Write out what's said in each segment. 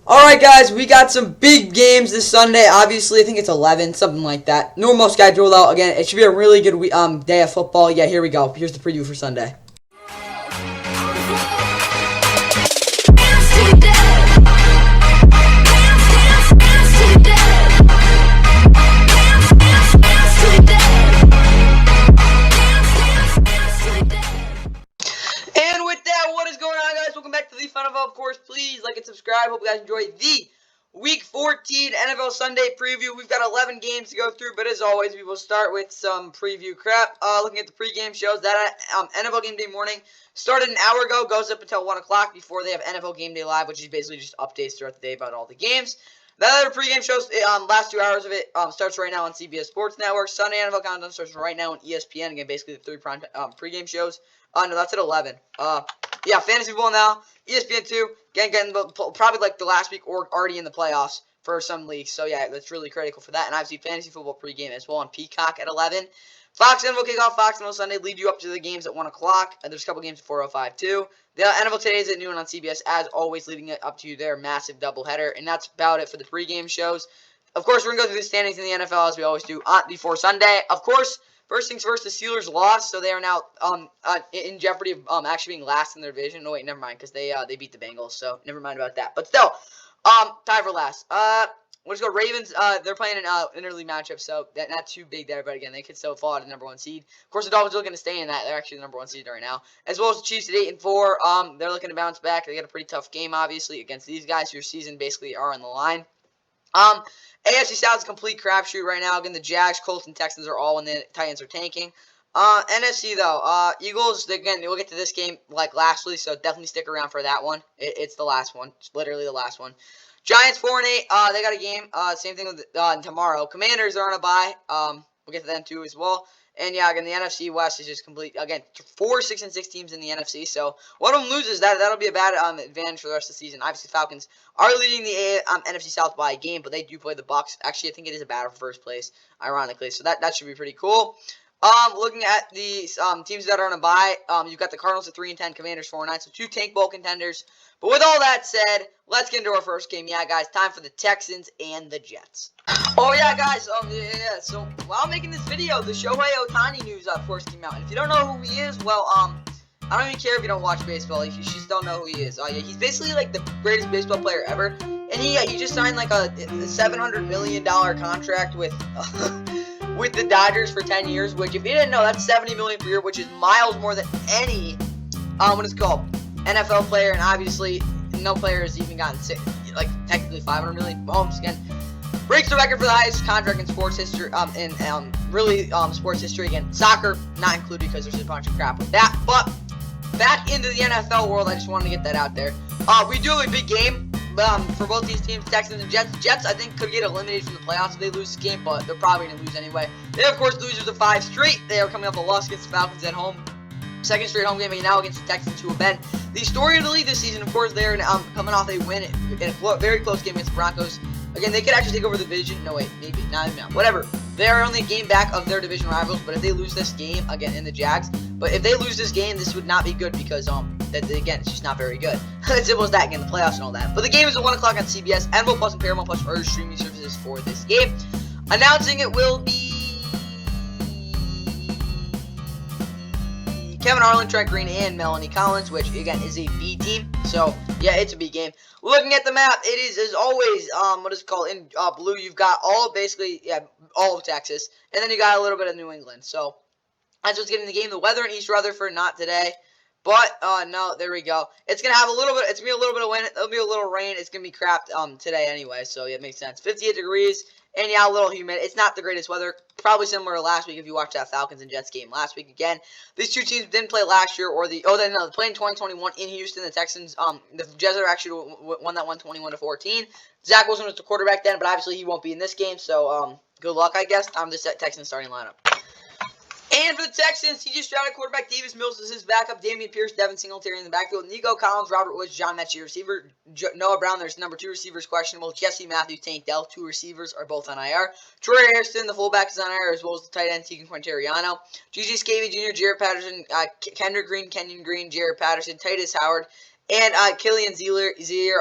Alright guys, we got some big games this Sunday. Obviously, I think it's 11, something like that. Normal schedule though. Again, it should be a really good day of football. Yeah, here we go. Here's the preview for Sunday. And with that, what is going on, guys? Welcome back to the Fun of course. Please like and subscribe. Hope you guys enjoyed the Week 14 NFL Sunday preview. We've got 11 games to go through, but as always, we will start with some preview crap. Looking at the pregame shows, that NFL Game Day morning started an hour ago, goes up until 1 o'clock before they have NFL Game Day Live, which is basically just updates throughout the day about all the games. The other pregame shows, last 2 hours of it starts right now on CBS Sports Network. Sunday NFL Countdown starts right now on ESPN. Again, basically the 3 prime pregame shows. No, that's at 11. Yeah, Fantasy Football now, ESPN 2, getting probably like the last week or already in the playoffs for some leagues. So, yeah, that's really critical for that. And obviously, Fantasy Football pregame as well on Peacock at 11. Fox NFL kickoff, Fox NFL Sunday, lead you up to the games at 1 o'clock. And there's a couple games at 4:05 too. The NFL Today is at noon on CBS, as always, leading it up to their massive doubleheader. And that's about it for the pregame shows. Of course, we're going to go through the standings in the NFL as we always do before Sunday. Of course, first things first, the Steelers lost, so they are now in jeopardy of actually being last in their division. No, wait, never mind, because they beat the Bengals, so never mind about that. But still, tied for last. Let's go Ravens. They're playing an interleague matchup, so not too big there, but again, they could still fall out of the number 1 seed. Of course, the Dolphins are looking to stay in that. They're actually the number 1 seed right now. As well as the Chiefs at 8-4. They're looking to bounce back. They got a pretty tough game, obviously, against these guys whose season basically are on the line. AFC South is a complete crapshoot right now. Again, the Jags, Colts, and Texans are all when the Titans are tanking. NFC, though, Eagles, again, we'll get to this game like lastly, so definitely stick around for that one. It's the last one. It's literally the last one. Giants 4-8. They got a game. Same thing with tomorrow. Commanders are on a bye. We'll get to them too as well. And yeah, again, the NFC West is just complete. Again, 4 6-6 teams in the NFC. So one of them loses. That'll be a bad advantage for the rest of the season. Obviously, Falcons are leading the NFC South by a game, but they do play the Bucs. Actually, I think it is a battle for first place, ironically. So that should be pretty cool. Looking at the teams that are on a bye, you've got the Cardinals at 3-10, Commanders 4-9, so 2 tank bowl contenders. But with all that said, let's get into our first game. Yeah, guys, time for the Texans and the Jets. Oh yeah, guys. Yeah. So while making this video, the Shohei Ohtani news first came out. And if you don't know who he is, well, I don't even care if you don't watch baseball. You just don't know who he is. Yeah, he's basically like the greatest baseball player ever. And he just signed like a $700 million contract with with the Dodgers for 10 years. Which, if you didn't know, that's $70 million per year, which is miles more than any what is it called, NFL player. And obviously, no player has even gotten technically $500 million. Mahomes again breaks the record for the highest contract in sports history, sports history. Again, soccer not included because there's a bunch of crap with that. But back into the NFL world, I just wanted to get that out there. We do have a big game for both these teams, Texans and Jets. Jets, I think, could get eliminated from the playoffs if they lose this game, but they're probably going to lose anyway. They, of course, losers of 5 straight. They are coming off a loss against the Falcons at home. Second straight home game, and now against the Texans, who have been the story of the league this season. Of course, they're coming off a win in a very close game against the Broncos. Again, they could actually take over the division. No, wait, maybe. No, whatever. They are only a game back of their division rivals, but if they lose this game, again, in the Jags, but if they lose this game, this would not be good because, again, it's just not very good. As simple as that, again, the playoffs and all that. But the game is at 1 o'clock on CBS, NBC Plus and Paramount Plus are streaming services for this game. Announcing it will be Kevin Harlan, Trent Green, and Melanie Collins, which, again, is a B team. So, yeah, it's a B game. Looking at the map, it is, as always, in blue, you've got all of Texas, and then you got a little bit of New England. So, that's what's getting the game. The weather in East Rutherford, not today. But, no, there we go. It's going to have it's going to be a little bit of wind. There'll be a little rain. It's going to be crap today anyway, so, yeah, it makes sense. 58 degrees. And yeah, a little humid. It's not the greatest weather. Probably similar to last week if you watched that Falcons and Jets game last week. Again, these two teams didn't play last year they played in 2021 in Houston. The Texans, the Jets are actually won that one 21-14. Zach Wilson was the quarterback then, but obviously he won't be in this game. So good luck, I guess. Time to set Texans starting lineup. And for the Texans, C.J. Stroud at quarterback, Davis Mills is his backup, Dameon Pierce, Devin Singletary in the backfield, Nico Collins, Robert Woods, John Mechie receiver, Noah Brown, there's number 2 receivers questionable, Jesse Matthews, Tank Dell, 2 receivers are both on IR, Troy Hairston, the fullback, is on IR, as well as the tight end, Tegan Quintariano, Gigi Scavy Jr., Jarrett Patterson, Kendrick Green, Kenyon Green, Jarrett Patterson, Titus Howard, And Killian Zeller,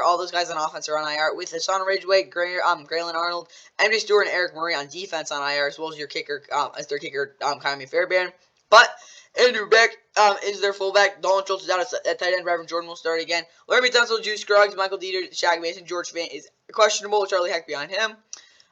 all those guys on offense are on IR, with Hassan Ridgeway, Graylin Arnold, Emily Stewart, and Eric Murray on defense on IR, as well as your kicker, Kyrie Fairbairn. But Andrew Beck is their fullback. Dalton Schultz is out at tight end. Reverend Jordan will start again. Larry Tunsil, Juice Scruggs, Michael Dieter, Shaq Mason, George Fant is questionable. Charlie Heck behind him.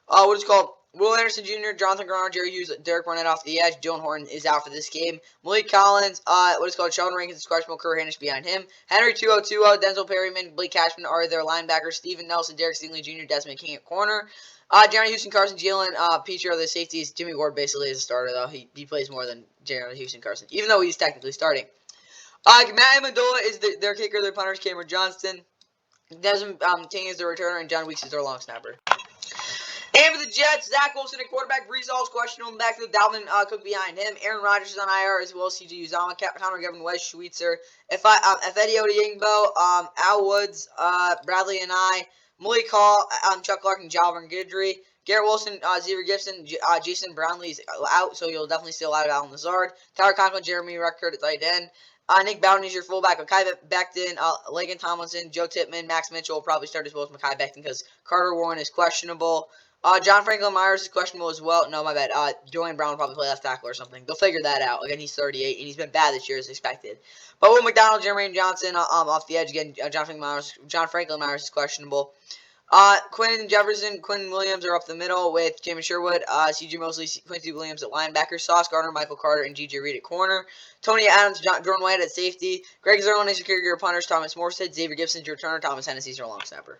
What is called Will Anderson Jr., Jonathan Garner, Jerry Hughes, Derek Barnett off the edge. Dylan Horton is out for this game. Malik Collins, what is called Sheldon Rankins is questionable. Kerr Hanish behind him. Henry 2-0-2-0, Denzel Perryman, Blake Cashman are their linebackers. Steven Nelson, Derek Stingley Jr., Desmond King at corner. Jeremy Houston, Carson, Jalen Petrie are the safeties. Jimmy Ward basically is a starter, though. He plays more than Jeremy Houston, Carson, even though he's technically starting. Matt Amendola is their kicker. Their punters, Cameron Johnston. Desmond King is their returner, and John Weeks is their long snapper. And for the Jets, Zach Wilson at quarterback. Brees Hall is questionable in the backfield. Dalvin Cook behind him. Aaron Rodgers is on IR, as well as C.J. Uzomah, Connor Gavin West, Schweitzer, Eddie Odeyingbo, Al Woods, Bradley and Malik Hall, Chuck Clark, and Jalvin Guidry. Garrett Wilson, Xavier Gibson, Jason Brownlee is out, so you'll definitely see a lot of Alan Lazard. Tyler Conklin, Jeremy Reckert at tight end. Nick Bowden is your fullback. Mekhi Becton, Lagan Tomlinson, Joe Tippmann, Max Mitchell will probably start as well as Mekhi Becton because Carter Warren is questionable. John Franklin Myers is questionable as well. No, my bad. Dwayne Brown will probably play left tackle or something. They'll figure that out. Again, he's 38, and he's been bad this year as expected. But Will McDonald, Jermaine Johnson off the edge again. John Franklin Myers is questionable. Quinn Jefferson, Quinn Williams are up the middle with Jamin Sherwood, C.J. Mosley, Quincy Williams at linebacker, Sauce Gardner, Michael Carter, and G.J. Reed at corner. Tony Adams, Jordan White at safety. Greg Zerlin is your kicker, punters. Thomas Morstead, Xavier Gibson is your returner. Thomas Hennessy is your long snapper.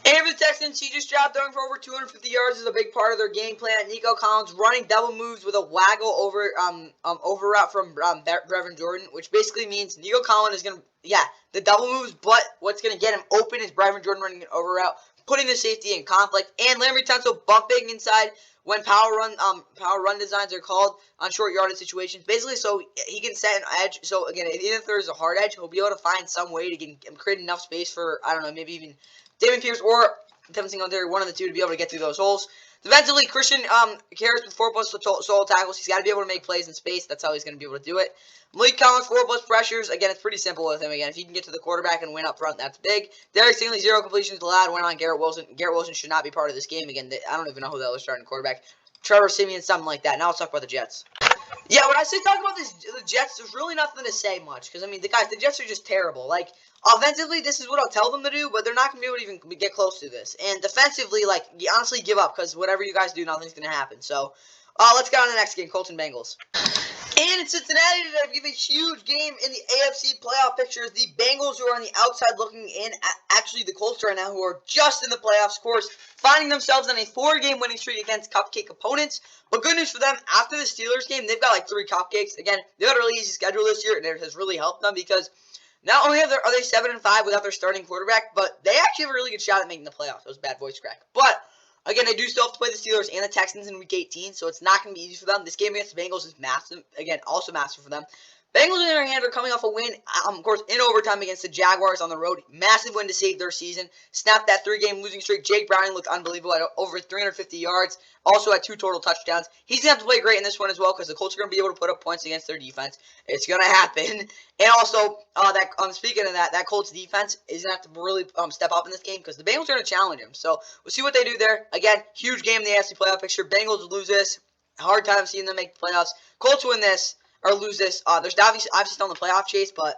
And for the Texans, CJ Stroud throwing for over 250 yards is a big part of their game plan. Nico Collins running double moves with a waggle over route from Brevin Jordan, which basically means Nico Collins is going to, the double moves, but what's going to get him open is Brevin Jordan running an over route, putting the safety in conflict, and Larry Tunsil bumping inside when power run designs are called on short yardage situations, basically so he can set an edge. So again, even if there's a hard edge, he'll be able to find some way to create enough space for, I don't know, maybe even David Pierce or Devin Singletary, one of the two, to be able to get through those holes. Defensively, Christian Harris with 4+ solo tackles. He's got to be able to make plays in space. That's how he's going to be able to do it. Malik Collins, 4+ pressures. Again, it's pretty simple with him. Again, if he can get to the quarterback and win up front, that's big. Derek Stingley, 0 completions allowed. Went on Garrett Wilson. Garrett Wilson should not be part of this game. Again, I don't even know who the other starting quarterback. Trevor Siemian, something like that. Now let's talk about the Jets. Yeah, when I say talk about the Jets, there's really nothing to say much. Because, I mean, the Jets are just terrible. Like, offensively, this is what I'll tell them to do, but they're not going to be able to even get close to this. And defensively, like, you honestly give up, because whatever you guys do, nothing's going to happen. So, let's get on to the next game, Colts and Bengals. And in Cincinnati today, we have a huge game in the AFC playoff picture. The Bengals, who are on the outside looking in, actually the Colts right now, who are just in the playoffs, of course, finding themselves on a 4-game winning streak against cupcake opponents. But good news for them, after the Steelers game, they've got like 3 cupcakes. Again, they've got a really easy schedule this year, and it has really helped them because not only are they 7-5 without their starting quarterback, but they actually have a really good shot at making the playoffs. That was a bad voice crack. But again, they do still have to play the Steelers and the Texans in Week 18, so it's not going to be easy for them. This game against the Bengals is massive. Again, also massive for them. Bengals, on the other hand, are coming off a win, of course, in overtime against the Jaguars on the road. Massive win to save their season. Snapped that 3-game losing streak. Jake Browning looked unbelievable at over 350 yards. Also had 2 total touchdowns. He's going to have to play great in this one as well because the Colts are going to be able to put up points against their defense. It's going to happen. And also, speaking of that Colts defense is going to have to really step up in this game because the Bengals are going to challenge him. So we'll see what they do there. Again, huge game in the AFC playoff picture. Bengals lose this. Hard time seeing them make the playoffs. Colts win this. Or lose this. There's obviously still in the playoff chase, but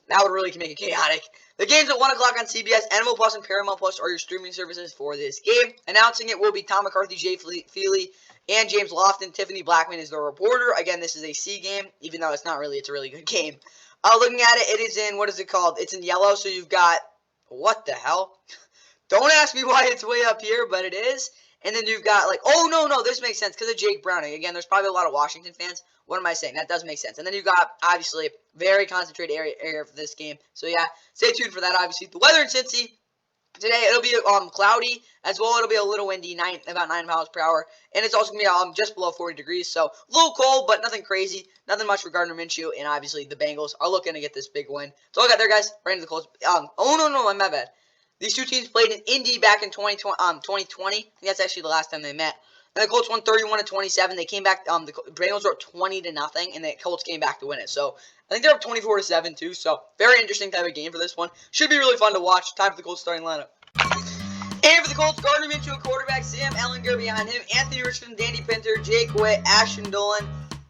that would really make it chaotic. The game's at 1 o'clock on CBS. Animal Plus and Paramount Plus are your streaming services for this game. Announcing it will be Tom McCarthy, Jay Feely, and James Lofton. Tiffany Blackman is the reporter. Again, this is a C game, even though it's not really. It's a really good game. Looking at it, it is in, what is it called? It's in yellow, so you've got, what the hell? Don't ask me why it's way up here, but it is. And then you've got, like, oh, no, this makes sense because of Jake Browning. Again, there's probably a lot of Washington fans. What am I saying? That does make sense. And then you've got, obviously, very concentrated area for this game. So, yeah, stay tuned for that, obviously. The weather in Cincy today, it'll be cloudy as well. It'll be a little windy, about 9 miles per hour. And it's also going to be just below 40 degrees. So, a little cold, but nothing crazy. Nothing much for Gardner Minshew. And, obviously, the Bengals are looking to get this big win. So, all I got there, guys. Right into the Colts. My bad. These two teams played in Indy back in 2020. I think that's actually the last time they met. And the Colts won 31-27. They came back. The Bengals were up 20-0, and the Colts came back to win it. So I think they're up 24-7 too, so very interesting type of game for this one. Should be really fun to watch. Time for the Colts starting lineup. And for the Colts, Gardner Minshew at quarterback, Sam Ehlinger behind him, Anthony Richardson, Danny Pinter, Jake Witt, Ashton Dolan,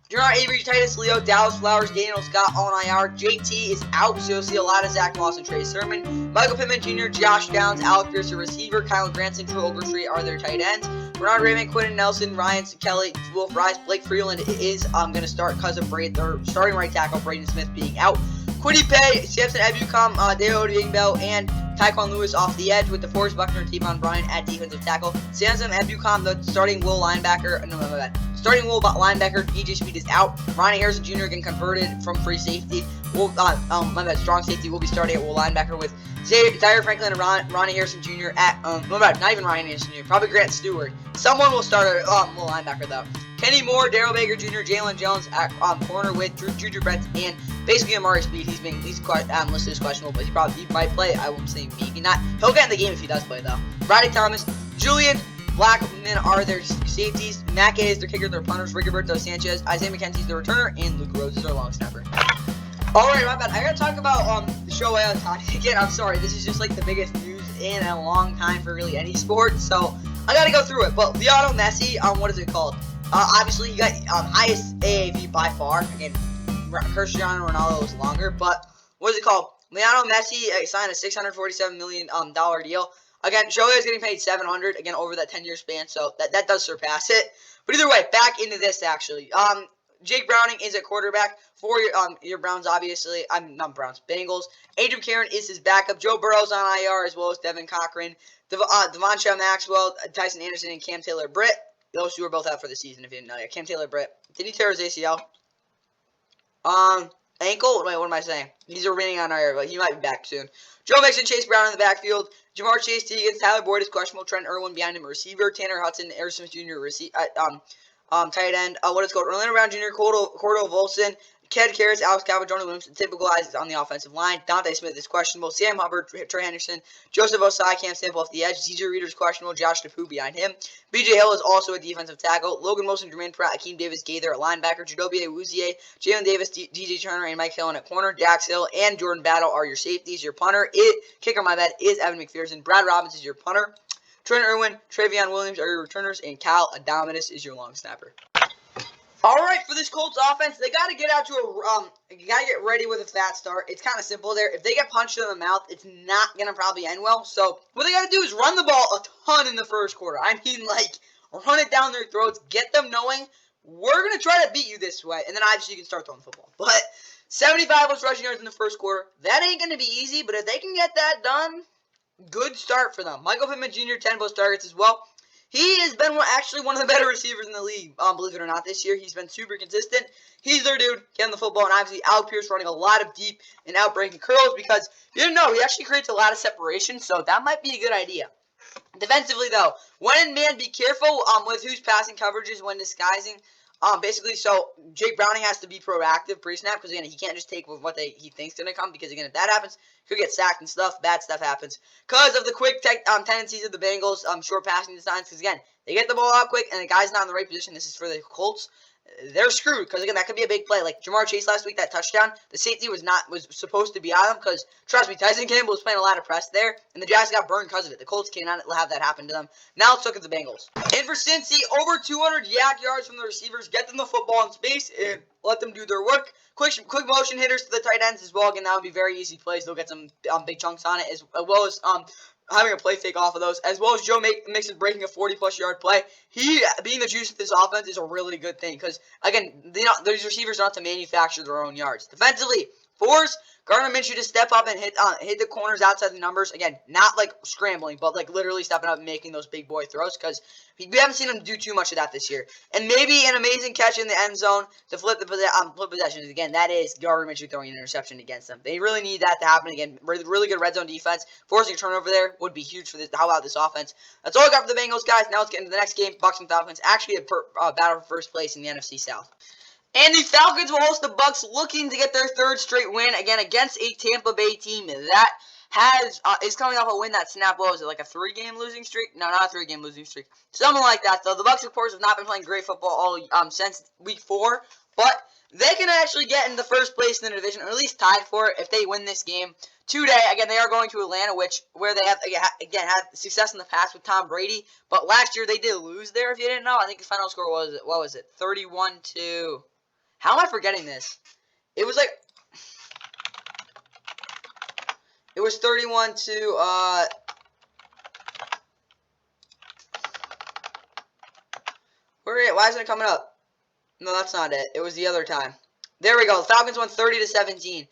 Gerard Avery, Titus Leo, Dallas Flowers, Daniel Scott all on IR. JT is out, so you'll see a lot of Zach Moss and Trey Sermon. Michael Pittman Jr., Josh Downs, Alec Pierce, the receiver, Kyle Granson, Drew Ogletree are their tight ends. Bernard Raymond, Quentin Nelson, Ryan Kelly, Wolf Rice, Blake Freeland is going to start because of their starting right tackle, Braden Smith, being out. Quiddy Pay, Samson Ebukam, Deo Odeyingbo, and Tyquan Lewis off the edge with DeForest Buckner and Tavon Bryant at defensive tackle. Samson Ebukam, the starting will linebacker, starting will linebacker, DJ Speed is out. Ronnie Harrison Jr. again converted from free safety. Strong safety will be starting at will linebacker with Zaire Franklin and Ronnie Harrison Jr. at, not even Ryan Harrison Jr., probably Grant Stewart. Someone will start at will linebacker though. Kenny Moore, Darrell Baker Jr., Jalen Jones at corner with Juju Brents and basically Amari Speed. He's listed as questionable, but he might play. I won't say maybe not. He'll get in the game if he does play though. Rodney Thomas, Julian Blackman are their safeties. Matt Gay is their kicker, their punters. Rigoberto Sanchez, Isaiah McKenzie is their returner, and Luke Rose is their long snapper. Alright, my bad. I gotta talk about the Shohei Ohtani again. I'm sorry, this is just like the biggest news in a long time for really any sport, so I gotta go through it. But Lionel Messi, what is it called? Obviously, he got highest AAV by far. Again, Cristiano Ronaldo was longer, but what is it called? Lionel Messi signed a $647 million deal. Again, Shohei is getting paid $700 again over that 10-year span, so that does surpass it. But either way, back into this actually. Jake Browning is at quarterback for your Browns, obviously. Not Browns, Bengals. Adrian Karen is his backup. Joe Burrow's on IR as well as Devin Cochran, Devontae Maxwell, Tyson Anderson, and Cam Taylor-Britt. Those two are both out for the season, if you didn't know yet. Cam Taylor-Britt. Did he tear his ACL? Ankle? Wait, what am I saying? He's remaining on IR, but he might be back soon. Joe Mixon, Chase Brown in the backfield. Jamar Chase, Teagan, Tyler Boyd is questionable. Trent Irwin behind him, receiver. Tanner Hudson, Harrison Smith Jr., tight end. What is it called? Orlando Brown Jr., Cordell Volson, Ked Karras, Alex Calvin, Jonah Williams, typical guys on the offensive line. Dante Smith is questionable. Sam Hubbard, Trey Henderson, Joseph Osai, Cam Sample off the edge. DJ Reader is questionable. Josh Tapu behind him. BJ Hill is also a defensive tackle. Logan Wilson, Jermaine Pratt, Akeem Davis, Gaither at linebacker. Jadobe Awuzie, Jalen Davis, DJ Turner, and Mike Hillen at corner. Dax Hill and Jordan Battle are your safeties. Your kicker, is Evan McPherson. Brad Robbins is your punter. Trent Irwin, Travion Williams are your returners, and Cal Adamadis is your long snapper. Alright, for this Colts offense, they got to get out to you got to get ready with a fast start. It's kind of simple there. If they get punched in the mouth, it's not going to probably end well. So, what they got to do is run the ball a ton in the first quarter. I mean, run it down their throats, get them knowing, we're going to try to beat you this way. And then obviously you can start throwing the football. But 75 plus rushing yards in the first quarter, that ain't going to be easy. But if they can get that done, good start for them. Michael Pittman Jr., 10 plus targets as well. He has been actually one of the better receivers in the league, believe it or not, this year. He's been super consistent. He's their dude, getting the football, and obviously Alec Pierce running a lot of deep and out-breaking curls because, you didn't know, he actually creates a lot of separation, so that might be a good idea. Defensively, though, when in man, be careful with who's passing coverages when disguising. Basically, so Jake Browning has to be proactive pre-snap because, again, he can't just take what he thinks is going to come because, again, if that happens, he'll get sacked and stuff. Bad stuff happens because of the quick tendencies of the Bengals, short passing designs because, again, they get the ball out quick and the guy's not in the right position. This is for the Colts. They're screwed because, again, that could be a big play. Like Jamar Chase last week, that touchdown, the safety was supposed to be on him because, trust me, Tyson Campbell was playing a lot of press there, and the Jags got burned because of it. The Colts cannot have that happen to them. Now let's look at the Bengals. And for Cincy, over 200 yak yards from the receivers. Get them the football in space and let them do their work. Quick motion hitters to the tight ends as well. Again, that would be very easy plays. They'll get some big chunks on it as well as having a play fake off of those, as well as Joe Mixon breaking a 40-plus yard play. He being the juice of this offense is a really good thing because, again, those receivers don't have to manufacture their own yards. Defensively, force Gardner Minshew to step up and hit the corners outside the numbers. Again, not like scrambling, but like literally stepping up and making those big boy throws because we haven't seen him do too much of that this year. And maybe an amazing catch in the end zone to flip possessions. Again, that is Gardner Minshew throwing an interception against them. They really need that to happen again. Really good red zone defense. Forcing a turnover there would be huge for how about this offense. That's all I got for the Bengals, guys. Now let's get into the next game. Bucs and Falcons. Actually a battle for first place in the NFC South. And the Falcons will host the Bucs, looking to get their third straight win, again, against a Tampa Bay team that is coming off a win that snapped, what was it, like a 3-game losing streak? No, not a 3-game losing streak. Something like that, though. The Bucs, of course, have not been playing great football all since week 4, but they can actually get in the first place in the division, or at least tied for it if they win this game today. Again, they are going to Atlanta, where they have again had success in the past with Tom Brady, but last year they did lose there. If you didn't know, I think the final score was, what was it, 31-. How am I forgetting this? It was 31-. Why isn't it coming up? No, that's not it. It was the other time. There we go. The Falcons won 30-17.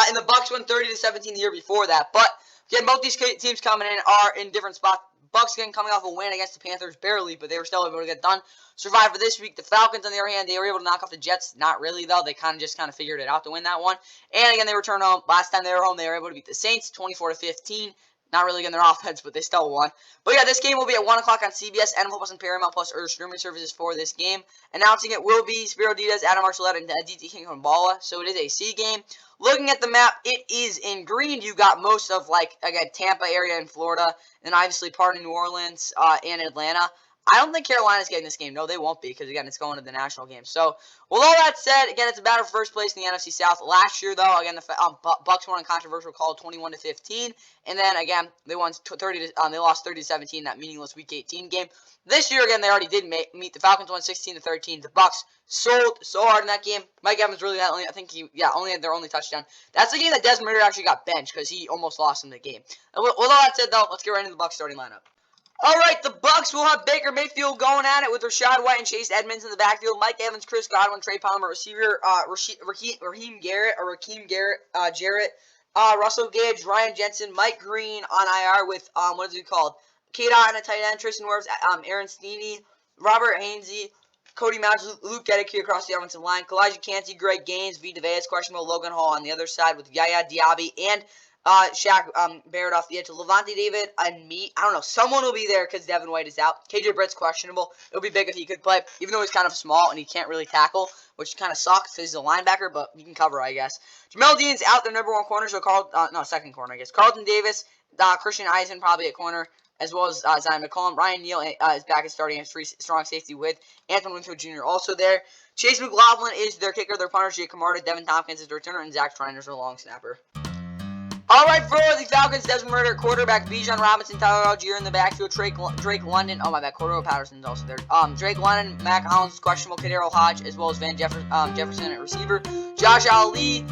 And the Bucs won 30-17 the year before that. But again, both these teams coming in are in different spots. Bucs again coming off a win against the Panthers, barely, but they were still able to get done. Survive for this week. The Falcons, on the other hand, they were able to knock off the Jets. Not really, though. They kind of figured it out to win that one. And again, they returned home. Last time they were home, they were able to beat the Saints 24-15. Not really getting their offense, but they still won. But yeah, this game will be at 1 o'clock on CBS, NFL Plus and Paramount Plus are streaming services for this game. Announcing it will be Spiro Diaz, Adam Archuleta, and DT King from Bala. So it is a C game. Looking at the map, it is in green. You got most of, again, Tampa area in Florida, and obviously part of New Orleans and Atlanta. I don't think Carolina's getting this game. No, they won't be, because, again, it's going to the national game. So, with all that said, again, it's a battle for first place in the NFC South. Last year, though, again, the Bucs won on controversial call 21-15. And then, again, they lost 30-17 in that meaningless Week 18 game. This year, again, they already did meet. The Falcons won 16-13. The Bucs sold so hard in that game. Mike Evans really had only had their only touchdown. That's the game that Desmond Ridder actually got benched because he almost lost in the game. With all that said, though, let's get right into the Bucs starting lineup. All right, the Bucs will have Baker Mayfield going at it with Rashad White and Chase Edmonds in the backfield. Mike Evans, Chris Godwin, Trey Palmer, receiver, Raheem Garrett, Russell Gage, Ryan Jensen, Mike Green on IR with, K-Dot and a tight end, Tristan Wirfs, Aaron Steeney, Robert Hainsey, Cody Mounds, Luke Gedeke across the offensive line, Kalijah Kancey, Greg Gaines, Vita Vea, questionable, Logan Hall on the other side with Yaya Diaby and Shaq Barrett off the edge. Levante David and me. I don't know. Someone will be there because Devin White is out. KJ Britt's questionable. It would be big if he could play, even though he's kind of small and he can't really tackle, which kind of sucks because he's a linebacker, but you can cover, I guess. Jamel Dean's out, their number one corner, so second corner, I guess. Carlton Davis, Christian Eisen probably at corner, as well as Zion McCollum. Ryan Neal is back at starting as strong safety with Antoine Winfield Jr. also there. Chase McLaughlin is their kicker, their punter, Jake Camarda. Devin Tompkins is their returner, and Zach Schreiner's their long snapper. All right, for the Falcons, Desmond Ridder, quarterback, Bijan Robinson, Tyler Algier in the backfield, Drake London, Cordero Patterson's also there. Drake London, Mac Hollins, questionable, Kadero Hodge, as well as Van Jefferson at receiver. Josh Ali,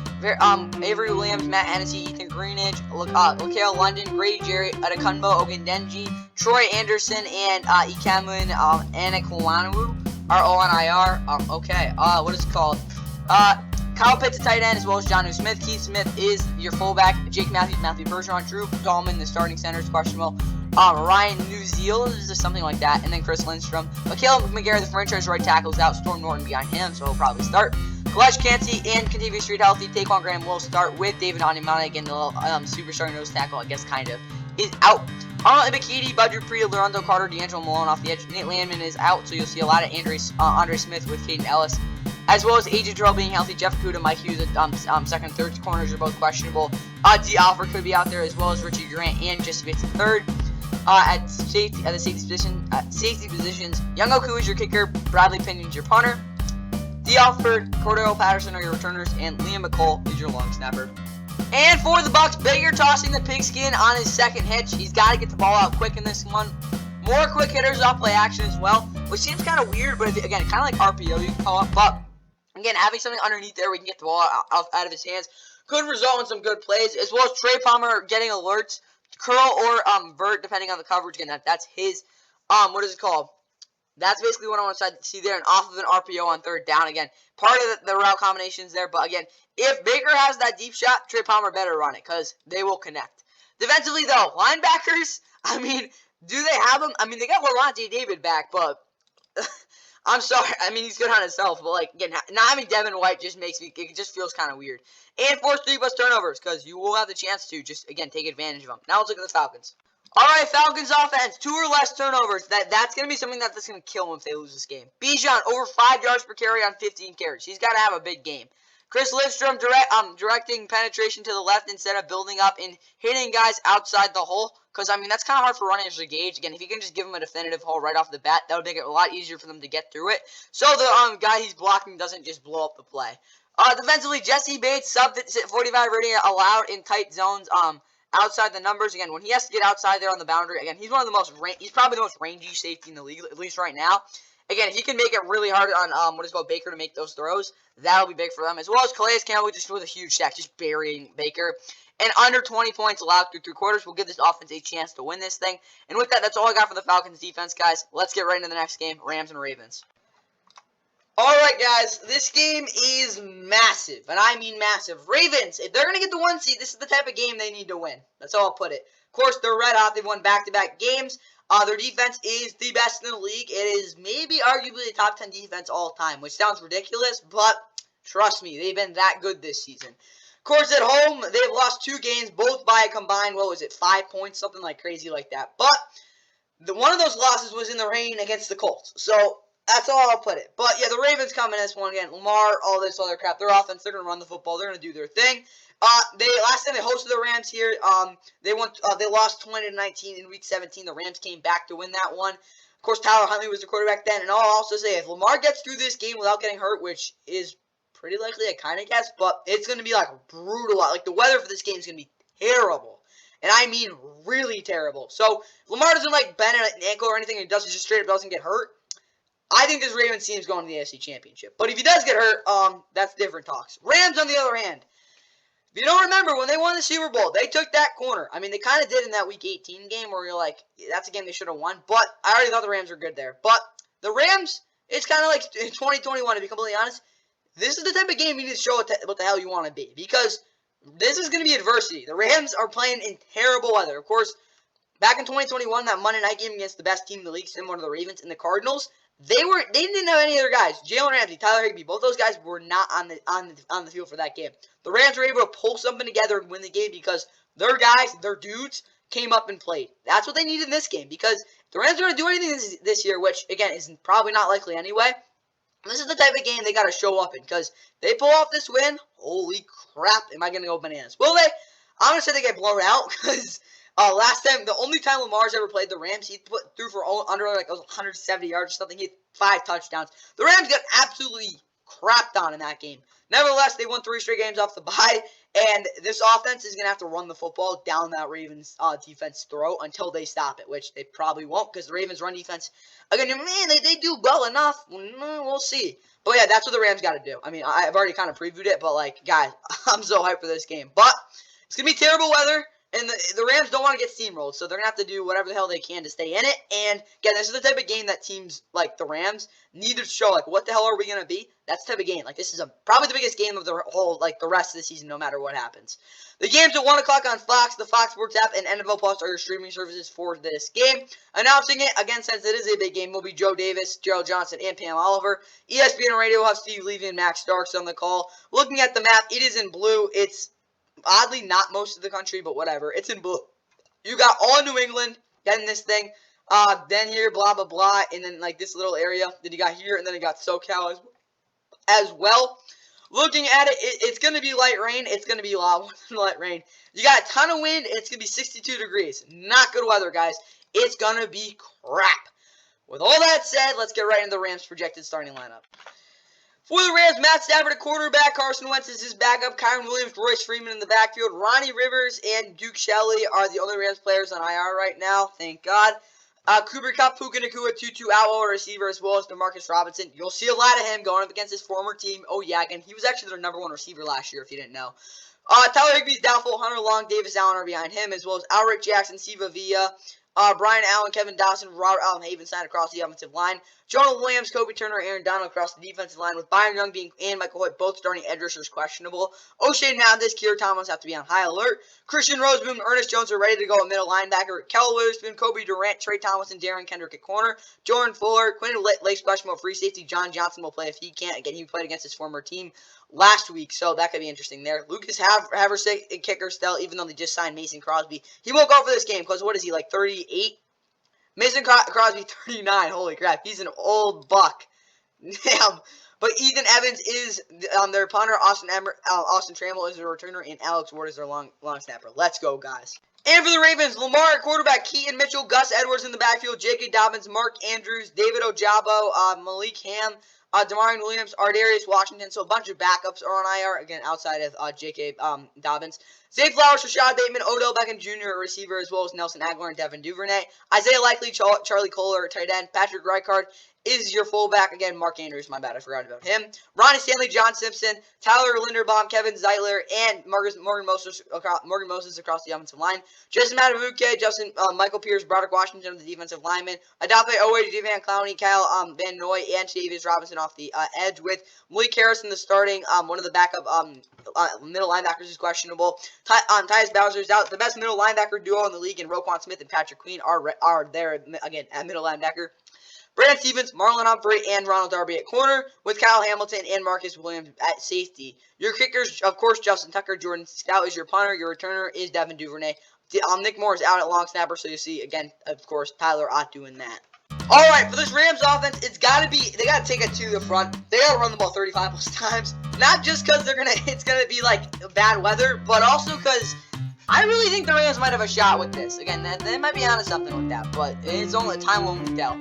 Avery Williams, Matt Hennessy, Ethan Greenidge, LaCale London, Grady Jarrett, Adekunbo Ogundenji, Troy Anderson, and Ikamun Anakwanu are all on IR. What is it called? Kyle Pitts, a tight end, as well as Jonnu Smith. Keith Smith is your fullback. Jake Matthews, Matthew Bergeron, Drew Dahlman, the starting center, is questionable. Ryan Newziel is something like that, and then Chris Lindstrom. Mikael McGarry, the franchise right tackle, is out. Storm Norton behind him, so he'll probably start. Kalijah Kancey and Kentavious Street healthy. Taquan Graham will start with David Onyemata, again, the little superstar nose tackle, I guess, kind of, is out. Arnold Ebiketie, Budger Priya, Lorenzo Carter, D'Angelo Malone off the edge. Nate Landman is out, so you'll see a lot of Andre Smith with Caden Ellis, as well as AJ Terrell being healthy. Jeff Okudah, Mike Hughes at second and third corners are both questionable. D. Alford could be out there, as well as Richie Grant and Jesse Bates third. At the safety positions, Young Oku is your kicker, Bradley Pinion's your punter. D. Alford, Cordero Patterson are your returners, and Liam McColl is your long snapper. And for the Bucs, Baker tossing the pigskin on his second hitch. He's got to get the ball out quick in this one. More quick hitters off play action as well, which seems kind of weird, but again, kind of like RPO you can call it. But again, having something underneath there we can get the ball out of his hands could result in some good plays, as well as Trey Palmer getting alerts, curl or vert, depending on the coverage. Again, that's his, That's basically what I want to see there, and off of an RPO on third down. Again, part of the route combinations there, but again, if Baker has that deep shot, Trey Palmer better run it, because they will connect. Defensively, though, linebackers, do they have them? They got Levante David back, but I'm sorry. He's good on himself, but again, not having Devin White just it just feels kind of weird. And force 3+ turnovers, because you will have the chance to just, again, take advantage of them. Now let's look at the Falcons. All right, Falcons offense, 2 or less turnovers. That's going to be something that's going to kill them if they lose this game. Bijan, over 5 yards per carry on 15 carries. He's got to have a big game. Chris Lidstrom directing penetration to the left instead of building up and hitting guys outside the hole. Because, I mean, that's kind of hard for runners to gauge. Again, if you can just give them a definitive hole right off the bat, that would make it a lot easier for them to get through it. So the guy he's blocking doesn't just blow up the play. Defensively, Jesse Bates, sub 45 rating allowed in tight zones outside the numbers. Again, when he has to get outside there on the boundary, again, he's he's probably the most rangy safety in the league, at least right now. Again, if he can make it really hard on Baker to make those throws, that'll be big for them. As well as Calais Campbell just with a huge sack, just burying Baker. And under 20 points allowed through 3 quarters will give this offense a chance to win this thing. And with that, that's all I got for the Falcons defense, guys. Let's get right into the next game, Rams and Ravens. Alright, guys, this game is massive, and I mean massive. Ravens, if they're going to get the 1 seed, this is the type of game they need to win. That's how I'll put it. Of course, they're red hot. They've won back-to-back games. Their defense is the best in the league. It is maybe arguably the top 10 defense all time, which sounds ridiculous, but trust me, they've been that good this season. Of course, at home, they've lost 2 games, both by a combined, 5 points, something like crazy like that. But one of those losses was in the rain against the Colts. So that's all I'll put it. But yeah, the Ravens come in this one again. Lamar, all this other crap. Their offense, they're gonna run the football. They're gonna do their thing. Last time they hosted the Rams here, they lost 20-19 in Week 17. The Rams came back to win that one. Of course, Tyler Huntley was the quarterback then. And I'll also say, if Lamar gets through this game without getting hurt, which is pretty likely, I kind of guess, but it's gonna be like brutal. Like the weather for this game is gonna be terrible. And I mean really terrible. So if Lamar doesn't bend an ankle or anything, and he just straight up doesn't get hurt, I think this Ravens team is going to the AFC Championship. But if he does get hurt, that's different talks. Rams, on the other hand, if you don't remember, when they won the Super Bowl, they took that corner. I mean, they kind of did in that Week 18 game where you're like, that's a game they should have won. But I already thought the Rams were good there. But the Rams, it's kind of like in 2021, to be completely honest. This is the type of game you need to show what the hell you want to be. Because this is going to be adversity. The Rams are playing in terrible weather. Of course, back in 2021, that Monday night game against the best team in the league, similar to the Ravens and the Cardinals, they didn't have any other guys. Jalen Ramsey, Tyler Higbee, both those guys were not on the field for that game. The Rams were able to pull something together and win the game because their guys, their dudes, came up and played. That's what they needed in this game, because if the Rams are going to do anything this year, which again is probably not likely anyway, this is the type of game they got to show up in, because they pull off this win, holy crap, am I going to go bananas? Will they? I'm going to say they get blown out, because last time, the only time Lamar's ever played the Rams, he threw for under 170 yards or something. He had 5 touchdowns. The Rams got absolutely crapped on in that game. Nevertheless, they won 3 straight games off the bye, and this offense is going to have to run the football down that Ravens defense throat until they stop it, which they probably won't, because the Ravens run defense, again, man, they do well enough. We'll see. But yeah, that's what the Rams got to do. I mean, I've already kind of previewed it, but guys, I'm so hyped for this game. But it's going to be terrible weather. And the Rams don't want to get steamrolled, so they're going to have to do whatever the hell they can to stay in it. And, again, this is the type of game that teams like the Rams need to show, what the hell are we going to be? That's the type of game. This is probably the biggest game of the whole, the rest of the season, no matter what happens. The game's at 1 o'clock on Fox. The Fox Sports app and NFL Plus are your streaming services for this game. Announcing it, again, since it is a big game, will be Joe Davis, Gerald Johnson, and Pam Oliver. ESPN Radio will have Steve Levy and Max Starks on the call. Looking at the map, it is in blue. It's oddly not most of the country, but whatever. It's in blue. You got all New England getting this thing. Then here, blah, blah, blah. And then, this little area. Then you got here, and then you got SoCal as well. Looking at it, it's going to be light rain. It's going to be a lot more than light rain. You got a ton of wind, and it's going to be 62 degrees. Not good weather, guys. It's going to be crap. With all that said, let's get right into the Rams' projected starting lineup. For the Rams, Matt Stafford at quarterback, Carson Wentz is his backup, Kyron Williams, Royce Freeman in the backfield, Ronnie Rivers and Duke Shelley are the only Rams players on IR right now, thank God. Cooper Kupp, Puka Nacua, Tutu Atwell, receiver, as well as DeMarcus Robinson. You'll see a lot of him going up against his former team. Oh yeah, again, he was actually their #1 receiver last year, if you didn't know. Tyler Higbee's doubtful, Hunter Long, Davis Allen are behind him, as well as Alric Jackson, Siva Villa, Brian Allen, Kevin Dawson, Robert Allen Havenstein across the offensive line. Jonah Williams, Kobe Turner, Aaron Donald across the defensive line, with Byron Young and Michael Hoyt both starting edge rushers questionable. O'Shea Mountis, Keir Thomas have to be on high alert. Christian Roseboom, Ernest Jones are ready to go at middle linebacker. Kel Witherspoon, Kobe Durant, Trey Thomas, and Darren Kendrick at corner. Jordan Fuller, Quinn Lake's questionable free safety. John Johnson will play if he can't. Again, he played against his former team last week, so that could be interesting there. Lucas Haversick, kicker still, even though they just signed Mason Crosby. He won't go for this game because what is he, 38? Mason Crosby, 39. Holy crap. He's an old buck. Damn. But But Ethan Evans is their punter. Austin Trammell is their returner, and Alex Ward is their long snapper. Let's go, guys. And for the Ravens, Lamar at quarterback, Keaton Mitchell, Gus Edwards in the backfield, J.K. Dobbins, Mark Andrews, David Ojabo, Malik Ham, Demarion Williams, Ardarius Washington. So a bunch of backups are on IR, again, outside of J.K. Dobbins. Zay Flowers, Rashad Bateman, Odell Beckham Jr., receiver, as well as Nelson Aguilar and Devin Duvernay. Isaiah Likely, Charlie Kohler, tight end. Patrick Reichard is your fullback. Again, Mark Andrews, my bad, I forgot about him. Ronnie Stanley, John Simpson, Tyler Linderbaum, Kevin Zeitler, and Morgan Moses across the offensive line. Jason Matabuke, Michael Pierce, Broderick Washington of the defensive lineman. Adafe Owe, Devan Clowney, Kyle Van Noy, and Davis Robinson off the edge, with Malik Harrison the starting. One of the backup middle linebackers is questionable. Tyus Bowser is out. The best middle linebacker duo in the league, and Roquan Smith and Patrick Queen are there again at middle linebacker. Brandon Stevens, Marlon Humphrey, and Ronald Darby at corner, with Kyle Hamilton and Marcus Williams at safety. Your kickers, of course, Justin Tucker. Jordan Stout is your punter. Your returner is Devin Duvernay. Nick Moore is out at long snapper, so you see, again, of course, Tyler Ott doing that. All right, for this Rams offense, they got to take it to the front. They got to run the ball 35 plus times. Not just because it's going to be, like, bad weather, but also because I really think the Rams might have a shot with this. Again, they might be onto something with that, but it's only time will tell.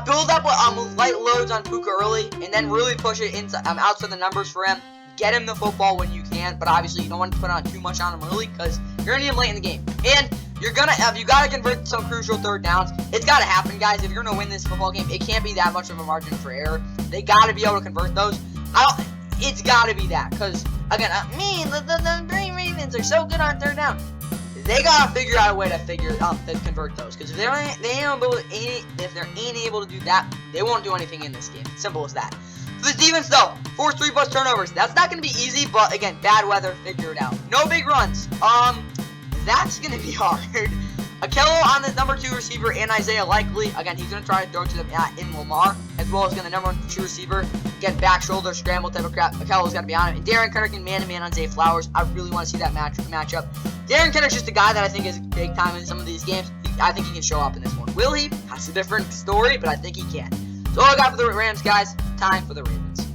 Build up with light loads on Puka early, and then really push it outside the numbers for him. Get him the football when you can, but obviously you don't want to put on too much on him early because you're gonna need him late in the game. And you gotta convert some crucial third downs. It's gotta happen, guys. If you're gonna win this football game, it can't be that much of a margin for error. They gotta be able to convert those. It's gotta be that, because again, the Ravens are so good on third down. They gotta figure out a way to convert those. Because if they're ain't able to do that, they won't do anything in this game. Simple as that. For the defense, though, force 3+ turnovers. That's not gonna be easy, but again, bad weather, figure it out. No big runs. That's gonna be hard. Akello on the number 2 receiver, and Isaiah Likely. Again, he's gonna try to throw to them in Lamar, as well as the number 1 true receiver. Again, back shoulder scramble type of crap. Akello's gotta be on it. And Darren Kennerkin man-to-man on Zay Flowers. I really want to see that matchup. Darren Kenner's just a guy that I think is big time in some of these games. I think he can show up in this one. Will he? That's a different story, but I think he can. So all I got for the Rams, guys. Time for the Ravens.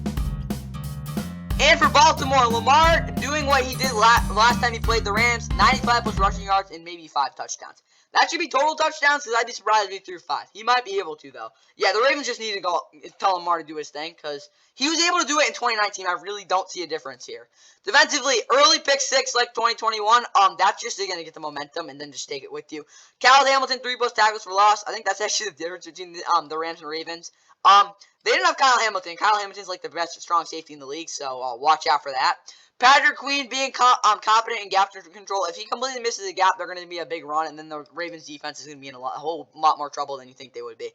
And for Baltimore, Lamar doing what he did last time he played the Rams, 95+ rushing yards and maybe 5 touchdowns. That should be total touchdowns, because I'd be surprised if he threw 5. He might be able to, though. Yeah, the Ravens just need to tell Lamar to do his thing, because he was able to do it in 2019. I really don't see a difference here. Defensively, early pick 6 like 2021, that's just going to get the momentum and then just take it with you. Cal Hamilton, 3+ tackles for loss. I think that's actually the difference between the Rams and Ravens. They didn't have Kyle Hamilton. Kyle Hamilton's like the best strong safety in the league, so watch out for that. Patrick Queen being competent in gap control. If he completely misses a gap, they're going to be a big run, and then the Ravens defense is going to be in a whole lot more trouble than you think they would be.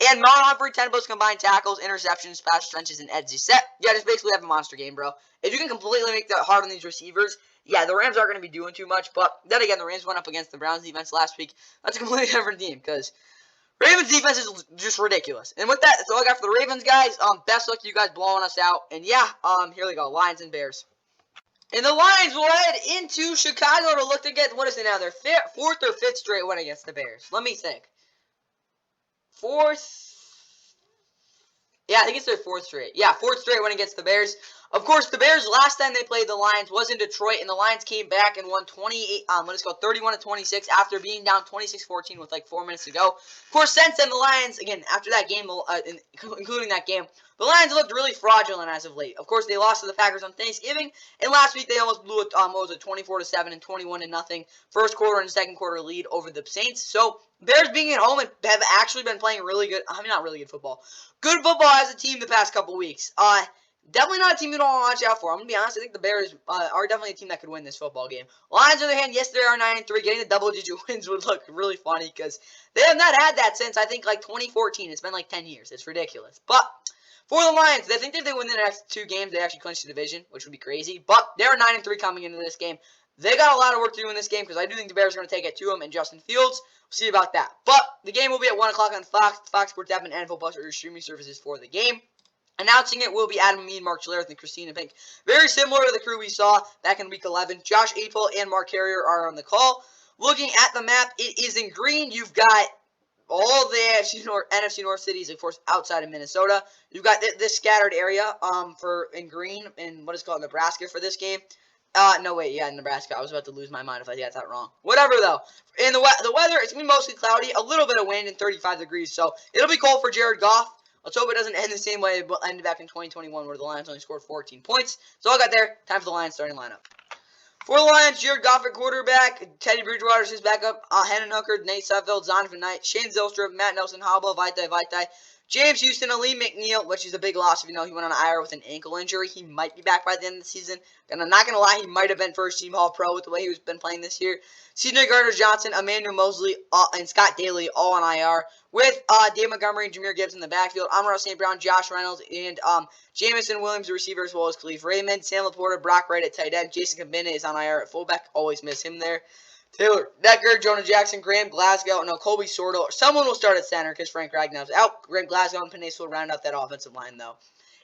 And Marlon Humphrey, 10+ combined tackles, interceptions, pass trenches, and edge set. Yeah, just basically have a monster game, bro. If you can completely make that hard on these receivers, yeah, the Rams aren't going to be doing too much. But then again, the Rams went up against the Browns defense last week. That's a completely different team, because Ravens defense is just ridiculous. And with that, that's all I got for the Ravens, guys. Best luck to you guys blowing us out. And yeah, here we go. Lions and Bears. And the Lions will head into Chicago to look to get, what is it now, their 4th or 5th straight win against the Bears. Let me think. 4th. Yeah, I think it's their 4th straight. Yeah, 4th straight win against the Bears. Of course, the Bears, last time they played the Lions was in Detroit, and the Lions came back and won 31-26 after being down 26-14 with like 4 minutes to go. Of course, since then, the Lions, again, after that game, including that game, the Lions looked really fraudulent as of late. Of course, they lost to the Packers on Thanksgiving, and last week they almost blew it, 24-7 and 21-0 first quarter and second quarter lead over the Saints. So, Bears being at home and have actually been playing really good, not really good football. Good football as a team the past couple weeks. Definitely not a team you don't want to watch out for. I'm going to be honest, I think the Bears are definitely a team that could win this football game. Lions, on the other hand, yes, they are 9-3. Getting the double-digit wins would look really funny because they have not had that since, I think, like 2014. It's been like 10 years. It's ridiculous. But for the Lions, I think if they win the next 2 games, they actually clinch the division, which would be crazy. But they're 9-3 coming into this game. They got a lot of work to do in this game because I do think the Bears are going to take it to them and Justin Fields. We'll see about that. But the game will be at 1 o'clock on Fox Sports app and NFL Plus or your streaming services for the game. Announcing it will be Adam Mead, Mark Schlereth, and Christina Pink. Very similar to the crew we saw back in Week 11. Josh Apel and Mark Carrier are on the call. Looking at the map, it is in green. You've got all the NFC North cities, of course, outside of Minnesota. You've got this scattered area in green in what is called Nebraska for this game. No, wait, yeah, Nebraska. I was about to lose my mind if I got that wrong. Whatever, though. In the weather, it's going to be mostly cloudy, a little bit of wind, and 35 degrees. So it'll be cold for Jared Goff. Let's hope it doesn't end the same way it ended back in 2021 where the Lions only scored 14 points. So I got there. Time for the Lions starting lineup. For the Lions, Jared Goff at quarterback, Teddy Bridgewater's his backup, Hendon Hooker, Nate Sudfeld, Zonovan Knight, Shane Zylstra, Matt Nelson, Hobble, Vaitai, James Houston, Ali McNeil, which is a big loss if you know he went on IR with an ankle injury. He might be back by the end of the season. And I'm not going to lie, he might have been first-team All-Pro with the way he's been playing this year. C.J. Gardner-Johnson, Emmanuel Mosley, and Scott Daly all on IR. With Dave Montgomery and Jahmyr Gibbs in the backfield. Amon-Ra St. Brown, Josh Reynolds, and Jamison Williams, the receiver, as well as Khalif Raymond. Sam Laporta, Brock Wright at tight end. Jason Cabinda is on IR at fullback. Always miss him there. Taylor Decker, Jonah Jackson, Graham Glasgow, Colby Sordo. Someone will start at center because Frank Ragnow's out. Graham Glasgow and Panay will round out that offensive line, though.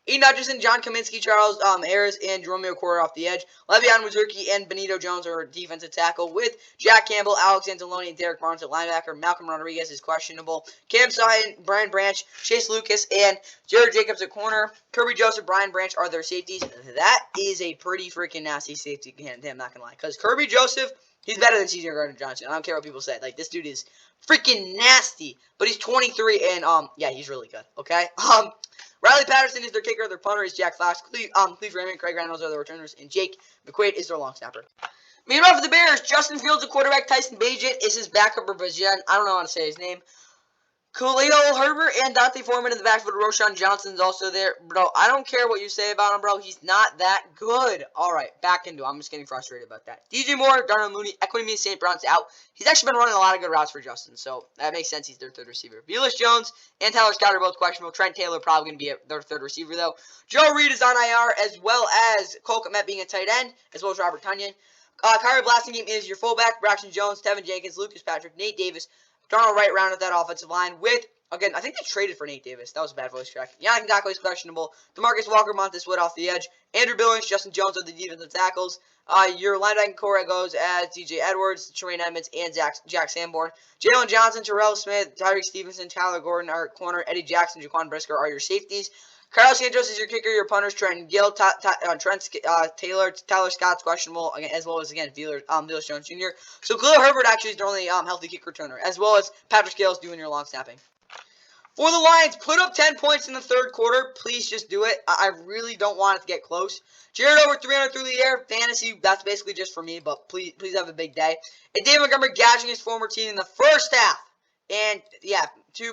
Ian Hutchinson, John Kaminsky, Charles Harris, and Romeo Correa off the edge. Le'Veon Wazurki and Benito Jones are defensive tackle with Jack Campbell, Alex Anzalone, and Derek Barnes at linebacker. Malcolm Rodriguez is questionable. Cam Sutton, Brian Branch, Chase Lucas, and Jared Jacobs at corner. Kirby Joseph, Brian Branch are their safeties. That is a pretty freaking nasty safety hand, I'm not going to lie. Because Kirby Joseph, he's better than C.J. Gardner-Johnson. I don't care what people say. Like, this dude is freaking nasty. But he's 23, and, yeah, he's really good, okay? Riley Patterson is their kicker. Their punter is Jack Fox. Cleve Raymond, Craig Reynolds are their returners, and Jake McQuaid is their long snapper. Meanwhile, for the Bears, Justin Fields, the quarterback. Tyson Bagent is his backup revision. I don't know how to say his name. Khalil Herbert and Dante Foreman in the backfield. Roshan Johnson's also there. Bro, I don't care what you say about him, bro. He's not that good. All right, back into it. I'm just getting frustrated about that. DJ Moore, Darnell Mooney, Equinemi St. Brown's out. He's actually been running a lot of good routes for Justin, so that makes sense. He's their third receiver. Velus Jones and Tyler Scott are both questionable. Trent Taylor probably going to be their third receiver, though. Joe Reed is on IR, as well as Cole Kmet being a tight end, as well as Robert Tonyan. Kyrie Blasingame is your fullback. Braxton Jones, Tevin Jenkins, Lucas Patrick, Nate Davis, Darnell Wright rounded that offensive line with, again, I think they traded for Nate Davis. That was a bad voice crack. Yannick Ngakoue is questionable. DeMarcus Walker, Montez Wood off the edge. Andrew Billings, Justin Jones are the defensive tackles. Your linebacking core goes as DJ Edwards, Tremaine Edmonds, and Jack Sanborn. Jalen Johnson, Terrell Smith, Tyreek Stevenson, Tyler Gordon are corner. Eddie Jackson, Jaquan Brisker are your safeties. Carlos Santos is your kicker. Your punters, Trent Gill, Taylor, Tyler Scott's questionable, again, as well as, again, Velus Jones Jr. So Khalil Herbert actually is their only healthy kick returner, as well as Patrick Scales doing your long snapping. For the Lions, put up 10 points in the third quarter. Please just do it. I really don't want it to get close. Jared over 300 through the air. Fantasy, that's basically just for me, but please have a big day. And David Montgomery gashing his former team in the first half. And, yeah,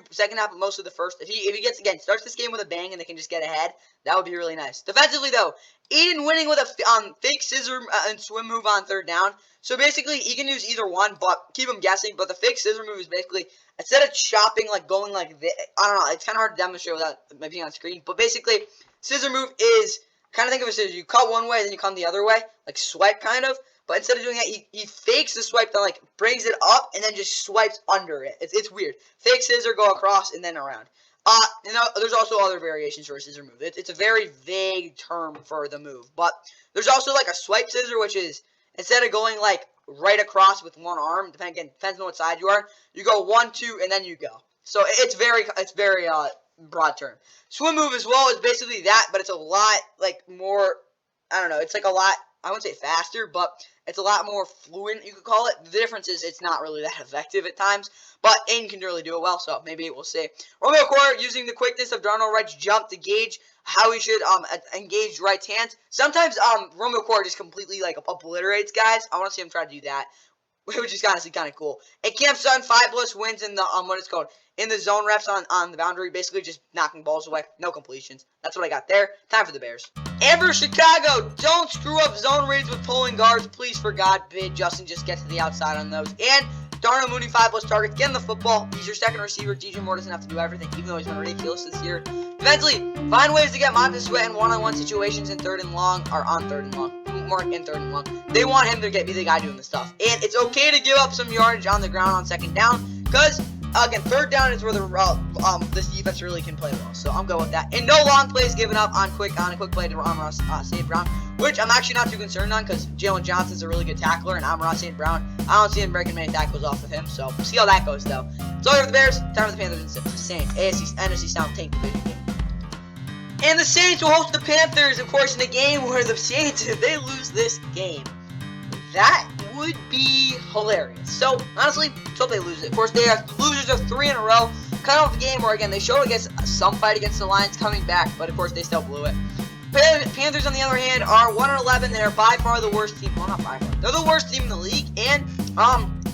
second half, but most of the first. If he gets, again, starts this game with a bang and they can just get ahead, that would be really nice. Defensively, though, Eden winning with a fake scissor and swim move on third down. So, basically, he can use either one, but keep him guessing. But the fake scissor move is basically, instead of chopping, like, going like this, I don't know, it's kind of hard to demonstrate without being on screen. But, basically, scissor move is, kind of think of a scissor. You cut one way, then you come the other way, like swipe, kind of. But instead of doing that, he fakes the swipe, then, like, brings it up, and then just swipes under it. It's weird. Fake scissor, go across, and then around. There's also other variations for a scissor move. It's a very vague term for the move. But there's also, like, a swipe scissor, which is, instead of going, like, right across with one arm, depends on what side you are, you go 1, 2, and then you go. So it's very broad term. Swim move as well is basically that, but it's a lot, like, more, I don't know, it's like a lot, I wouldn't say faster, but it's a lot more fluent, you could call it. The difference is it's not really that effective at times, but Aiden can really do it well, so maybe we'll see. Romeo Correa using the quickness of Darnell Wright's jump to gauge how he should engage Wright's hands. Sometimes Romeo Correa just completely, like, obliterates guys. I want to see him try to do that, which is honestly kind of cool. And Cam Sutton, 5+ wins in the, what it's called, in the zone reps on the boundary, basically just knocking balls away, no completions. That's what I got there. Time for the Bears. And for Chicago, don't screw up zone reads with pulling guards. Please, for God bid, Justin just get to the outside on those. And Darnell Mooney, 5+ targets, get in the football. He's your second receiver. DJ Moore doesn't have to do everything, even though he's been ridiculous this year. Eventually, find ways to get Montez Sweat in one-on-one situations in third and long, or on third and long. More in third and long. They want him to be the guy doing the stuff. And it's okay to give up some yardage on the ground on second down, because again, third down is where this defense really can play well. So I'm going with that. And no long plays given up on a quick play to Amon-Ra St. Brown, which I'm actually not too concerned on because Jalen Johnson's a really good tackler, and Amon-Ra St. Brown, I don't see him breaking many tackles off of him. So we'll see how that goes, though. So over the Bears, time for the Panthers and Saints. NFC South tank division game. And the Saints will host the Panthers, of course, in a game where the Saints, if they lose this game, that would be hilarious. So, honestly, let's hope they lose it. Of course, they are losers of 3 in a row. Kind of a game where, again, they showed against some fight against the Lions coming back, but, of course, they still blew it. Panthers, on the other hand, are 1-11. They're by far the worst team. Well, not by far. They're the worst team in the league, and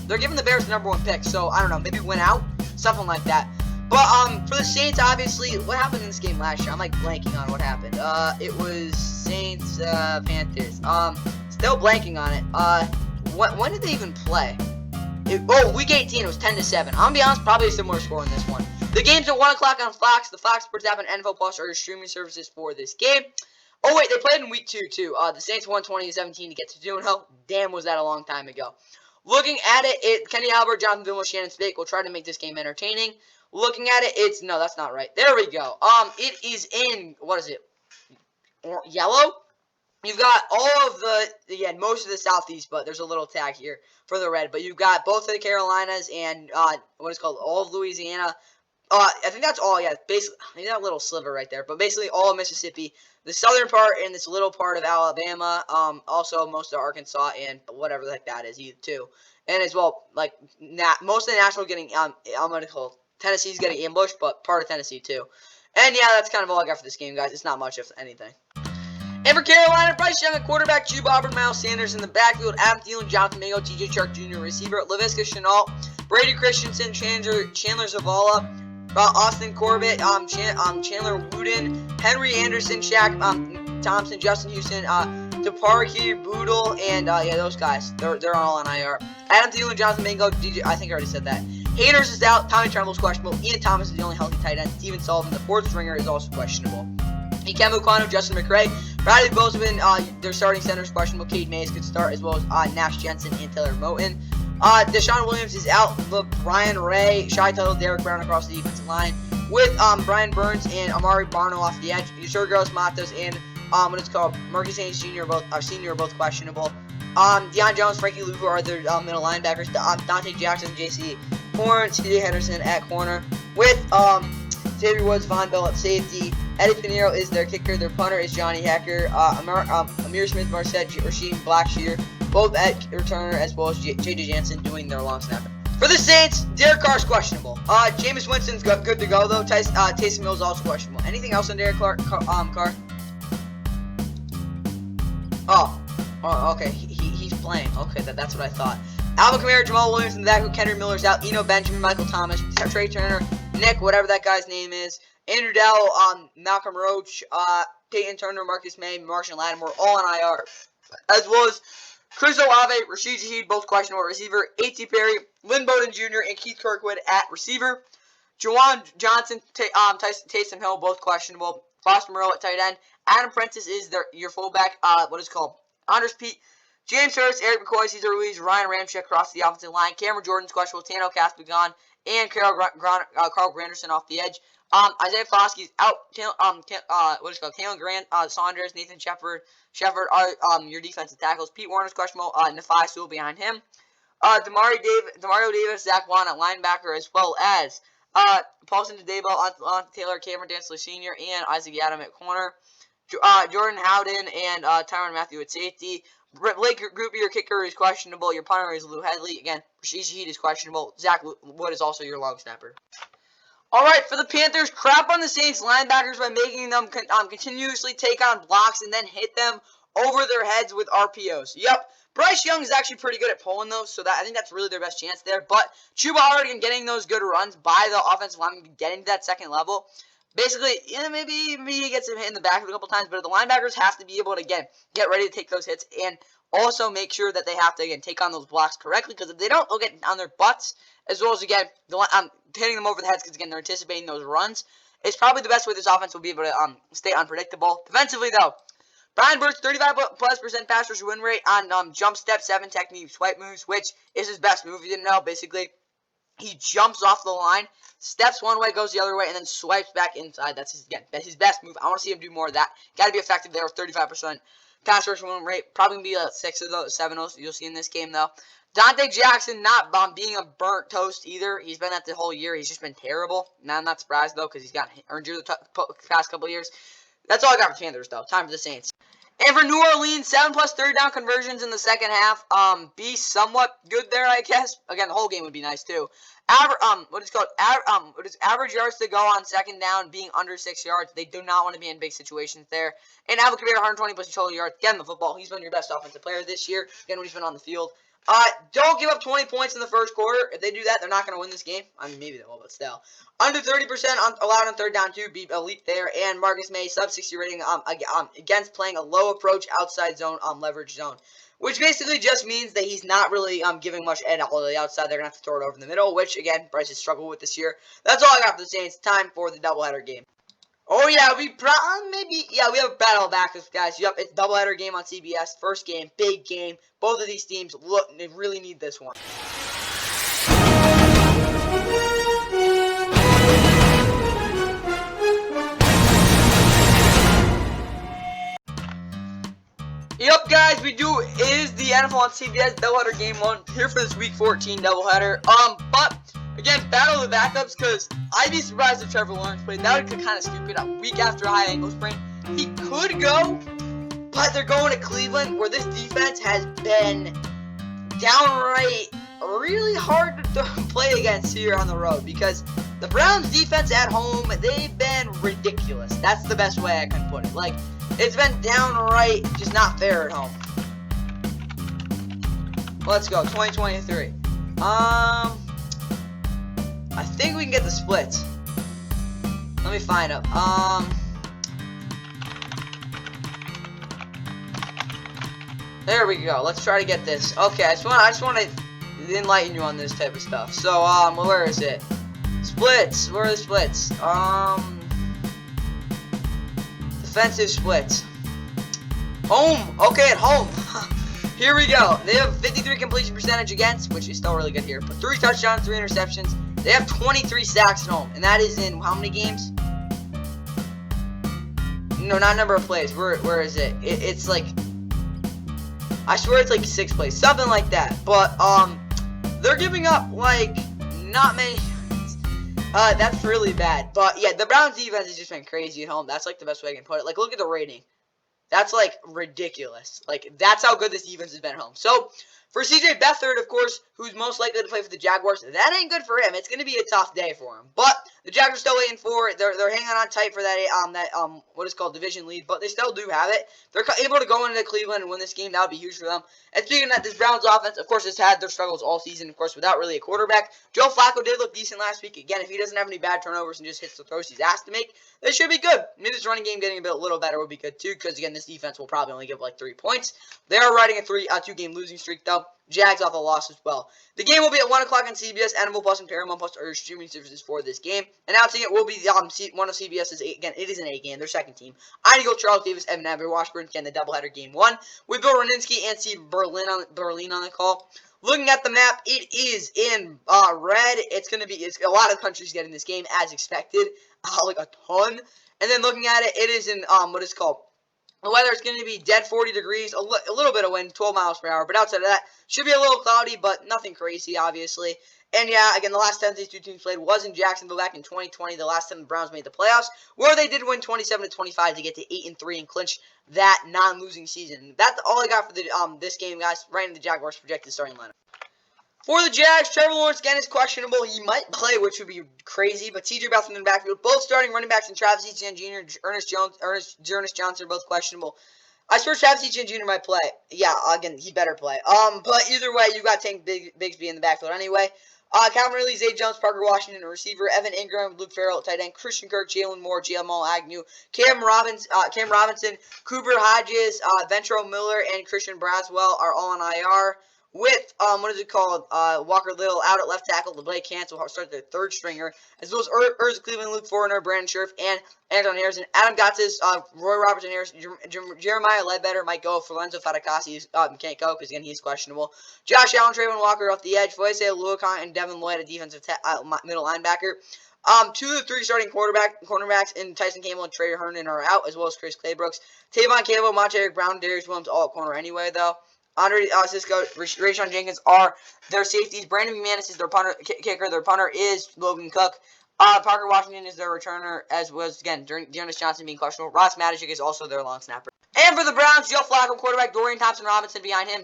they're giving the Bears the #1 pick. So, I don't know, maybe win out, something like that. But for the Saints, obviously, what happened in this game last year? I'm like blanking on what happened. It was Saints Panthers. Still blanking on it. When did they even play? Week 18. It was 10-7. I'm gonna be honest, probably a similar score in this one. The game's at 1 o'clock on Fox. The Fox Sports app and NFL Plus are your streaming services for this game. Oh wait, they played in week 2 too. The Saints won 20-17 to get to 2-0. Damn, was that a long time ago. Looking at it, Kenny Albert, Jonathan Vilma, Shannon Spake will try to make this game entertaining. Looking at it, no, that's not right. There we go. It is in, what is it? Yellow? You've got all of most of the Southeast, but there's a little tag here for the red. But you've got both of the Carolinas and, what is called, all of Louisiana. I think that's all, yeah, basically, maybe that little sliver right there. But basically all of Mississippi, the southern part, and this little part of Alabama, also most of Arkansas, and whatever the heck that is, too. And as well, like, most of the national getting, I'm going to call Tennessee's getting ambushed, but part of Tennessee, too. And, yeah, that's kind of all I got for this game, guys. It's not much of anything. And for Carolina, Bryce Young at quarterback, Chuba Hubbard, Miles Sanders in the backfield, Adam Thielen, Jonathan Mingo, T.J. Chark Jr. receiver, Laviska Shenault, Brady Christensen, Chandler Zavala, Austin Corbett, Chandler Wooden, Henry Anderson, Shaq Thompson, Justin Houston, Taparki, Boodle, and those guys. They're all on IR. Adam Thielen, Jonathan Mingo, DJ, I think I already said that. Haters is out. Tommy Tremble's questionable. Ian Thomas is the only healthy tight end. Steven Sullivan, the fourth stringer, is also questionable. Ikem Ukonu, Justin McRae, Bradley Bozeman, their starting center is questionable. Cade Mays could start, as well as Nash Jensen and Taylor Moton. Deshaun Williams is out. Brian Ray, Shy Tuttle, Derek Brown across the defensive line, with Brian Burns and Amari Barno off the edge. Yurgos Matos and Marcus Haynes Jr. Senior are both questionable. Deion Jones, Frankie Luvu are their middle linebackers. Dante Jackson, J.C. Horn, C.J. Henderson at corner, with Xavier Woods, Von Bell at safety. Eddie Pinheiro is their kicker. Their punter is Johnny Hacker. Amir Smith, Marset, Rasheed Blackshear, both at returner, as well as J.J. Jansen doing their long snapper. For the Saints, Derek Carr's questionable. Jameis Winston's good to go, though. Taysom Hill's also questionable. Anything else on Derek Carr? Oh, okay. He's playing. Okay, that's what I thought. Alvin Kamara, Jamal Williams in the back with Kendrick Miller's out. Eno Benjamin, Michael Thomas, Trey Turner, Nick, whatever that guy's name is. Andrew Dowell, Malcolm Roach, Peyton Turner, Marcus May, Martian Lattimore, all on IR. As well as Chris Olave, Rashid Shaheed, both questionable at receiver. A.T. Perry, Lynn Bowden Jr., and Keith Kirkwood at receiver. Juwan Johnson, Taysom Hill, both questionable. Foster Moreau at tight end. Adam Prentice is your fullback. Anders Pete, James Hurst, Eric McCoy, Cesar Ruiz, Ryan Ramczyk across the offensive line. Cameron Jordan's questionable. Tano Castigan and Carl Granderson off the edge. Isaiah Foskey's out. Taylor Grant, Saunders, Nathan Shepard are your defensive tackles. Pete Warner's questionable. Nafai Sewell behind him. Demario Davis, Zach Wan at linebacker, as well as Paulson Debo, Taylor, Cameron Dantzler Sr., and Isaac Adam at corner. Jordan Howden and Tyrann Mathieu at safety. Blake Grupe, your kicker, is questionable. Your punter is Lou Headley. Again, Rashid Shaheed is questionable. Zach Wood is also your long snapper. Alright, for the Panthers, crap on the Saints linebackers by making them continuously take on blocks and then hit them over their heads with RPOs. Yep, Bryce Young is actually pretty good at pulling those, so I think that's really their best chance there. But Chuba Hubbard and getting those good runs by the offensive lineman, getting to that second level. Basically, maybe he gets him hit in the back a couple times, but the linebackers have to be able to, again, get ready to take those hits and also make sure that they have to, again, take on those blocks correctly, because if they don't, they'll get on their butts, as well as, again, hitting them over the heads, because, again, they're anticipating those runs. It's probably the best way this offense will be able to stay unpredictable. Defensively, though, Brian Burke's 35+% pass rush win rate on jump step, 7 technique swipe moves, which is his best move, if you didn't know, basically. He jumps off the line, steps one way, goes the other way, and then swipes back inside. That's his best move. I want to see him do more of that. Got to be effective there with 35% pass rush win rate. Probably going to be a 6 of those, 7 of those you'll see in this game, though. Dante Jackson not being a burnt toast either. He's been that the whole year. He's just been terrible. Now, I'm not surprised, though, because he's got injured the past couple of years. That's all I got for Panthers, though. Time for the Saints. And for New Orleans, 7+ third down conversions in the second half. Be somewhat good there, I guess. Again, the whole game would be nice too. Average yards to go on second down being under 6 yards. They do not want to be in big situations there. And Alvin Kamara, 120+ total yards. Again, the football. He's been your best offensive player this year. Again, when he's been on the field. Don't give up 20 points in the first quarter. If they do that, they're not going to win this game. I mean, maybe they will, but still. Under 30% allowed on third down, too. Be elite there. And Marcus May, sub-60 rating against playing a low approach outside zone leverage zone. Which basically just means that he's not really giving much at all to the outside. They're going to have to throw it over in the middle, which, again, Bryce has struggled with this year. That's all I got for the Saints. Time for the doubleheader game. Oh, yeah, we have a battle of backups, guys. Yep, it's doubleheader game on CBS. First game, big game. Both of these teams, they really need this one. Yep, guys, it is the NFL on CBS doubleheader game 1 here for this Week 14 doubleheader. But again, battle of the backups, because I'd be surprised if Trevor Lawrence played. That would be kind of stupid. A week after a high ankle sprain, he could go, but they're going to Cleveland, where this defense has been downright really hard to play against here on the road, because the Browns' defense at home, they've been ridiculous. That's the best way I can put it. Like, it's been downright just not fair at home. Let's go, 2023. I think we can get the splits. Let me find them. There we go. Let's try to get this. Okay, I just want to enlighten you on this type of stuff. So, where is it? Splits. Where are the splits? Defensive splits. Home. Okay, at home. Here we go. They have 53 completion percentage against, which is still really good here. But 3 touchdowns, 3 interceptions. They have 23 sacks at home, and that is in how many games? No, not number of plays. Where is it? It's like, I swear it's like 6 plays, something like that. But they're giving up like not many. That's really bad. But yeah, the Browns defense has just been crazy at home. That's like the best way I can put it. Like, look at the rating. That's like ridiculous. Like, that's how good this defense has been at home. So for CJ Beathard, of course, who's most likely to play for the Jaguars, that ain't good for him. It's going to be a tough day for him. But the Jags are still waiting for it. They're hanging on tight for that what is called division lead, but they still do have it. They're able to go into Cleveland and win this game. That would be huge for them. And speaking of that, this Browns offense, of course, has had their struggles all season, of course, without really a quarterback. Joe Flacco did look decent last week. Again, if he doesn't have any bad turnovers and just hits the throws he's asked to make, they should be good. Maybe this running game getting a little better would be good too, because again, this defense will probably only give like 3 points. They are riding a 2-game losing streak though. Jags off a loss as well. The game will be at 1 o'clock on CBS, NFL Plus, and Paramount Plus are streaming services for this game. Announcing it will be one of CBS's, again, it is an A game, their second team. Idaho, Charles Davis, Evan Avery, Washburn, again, the doubleheader game 1. With Bill Roninsky and Steve Berlin on the call. Looking at the map, it is in red. It's a lot of countries getting this game as expected, like a ton. And then looking at it, it is in what is called. The weather is going to be dead 40 degrees, a little bit of wind, 12 miles per hour. But outside of that, should be a little cloudy, but nothing crazy, obviously. And yeah, again, the last time these two teams played was in Jacksonville back in 2020, the last time the Browns made the playoffs, where they did win 27-25 to get to 8-3 and clinch that non-losing season. That's all I got for the this game, guys. Right in the Jaguars' projected starting lineup. For the Jags, Trevor Lawrence again is questionable. He might play, which would be crazy, but TJ Beathard in the backfield, both starting running backs, and Travis Etienne Jr., Ernest Johnson are both questionable. I swear Travis Etienne Jr. might play. Yeah, again, he better play. But either way, you got Tank Bigsby in the backfield anyway. Calvin Ridley, Zay Jones, Parker Washington, receiver, Evan Ingram, Luke Farrell, tight end, Christian Kirk, Jalen Moore, Jamal Agnew, Cam Robinson, Cooper Hodges, Ventrell Miller, and Christian Braswell are all on IR. with, Walker Little out at left tackle. The Blake Cancel will start their third stringer, as well as Urza Cleveland, Luke Forner, Brandon Scherf, and Anton Harrison. Adam Gotsis, Roy Robertson Harris, Jeremiah Ledbetter might go. For Lorenzo Fatakasi can't go because, again, he's questionable. Josh Allen, Trayvon Walker off the edge. Foyce Luakon, and Devin Lloyd, a defensive middle linebacker. 2 of the 3 starting cornerbacks in Tyson Campbell and Trey Herndon are out, as well as Chris Claybrooks. Tavon Campbell, Monteric Brown, Darius Williams all at corner anyway, though. Andre Cisco, Rayshon Jenkins are their safeties. Brandon McManus is their kicker. Their punter is Logan Cook. Parker Washington is their returner, as was, again, Dearness Johnson being questionable. Ross Magic is also their long snapper. And for the Browns, Joe Flacco, quarterback, Dorian Thompson-Robinson behind him,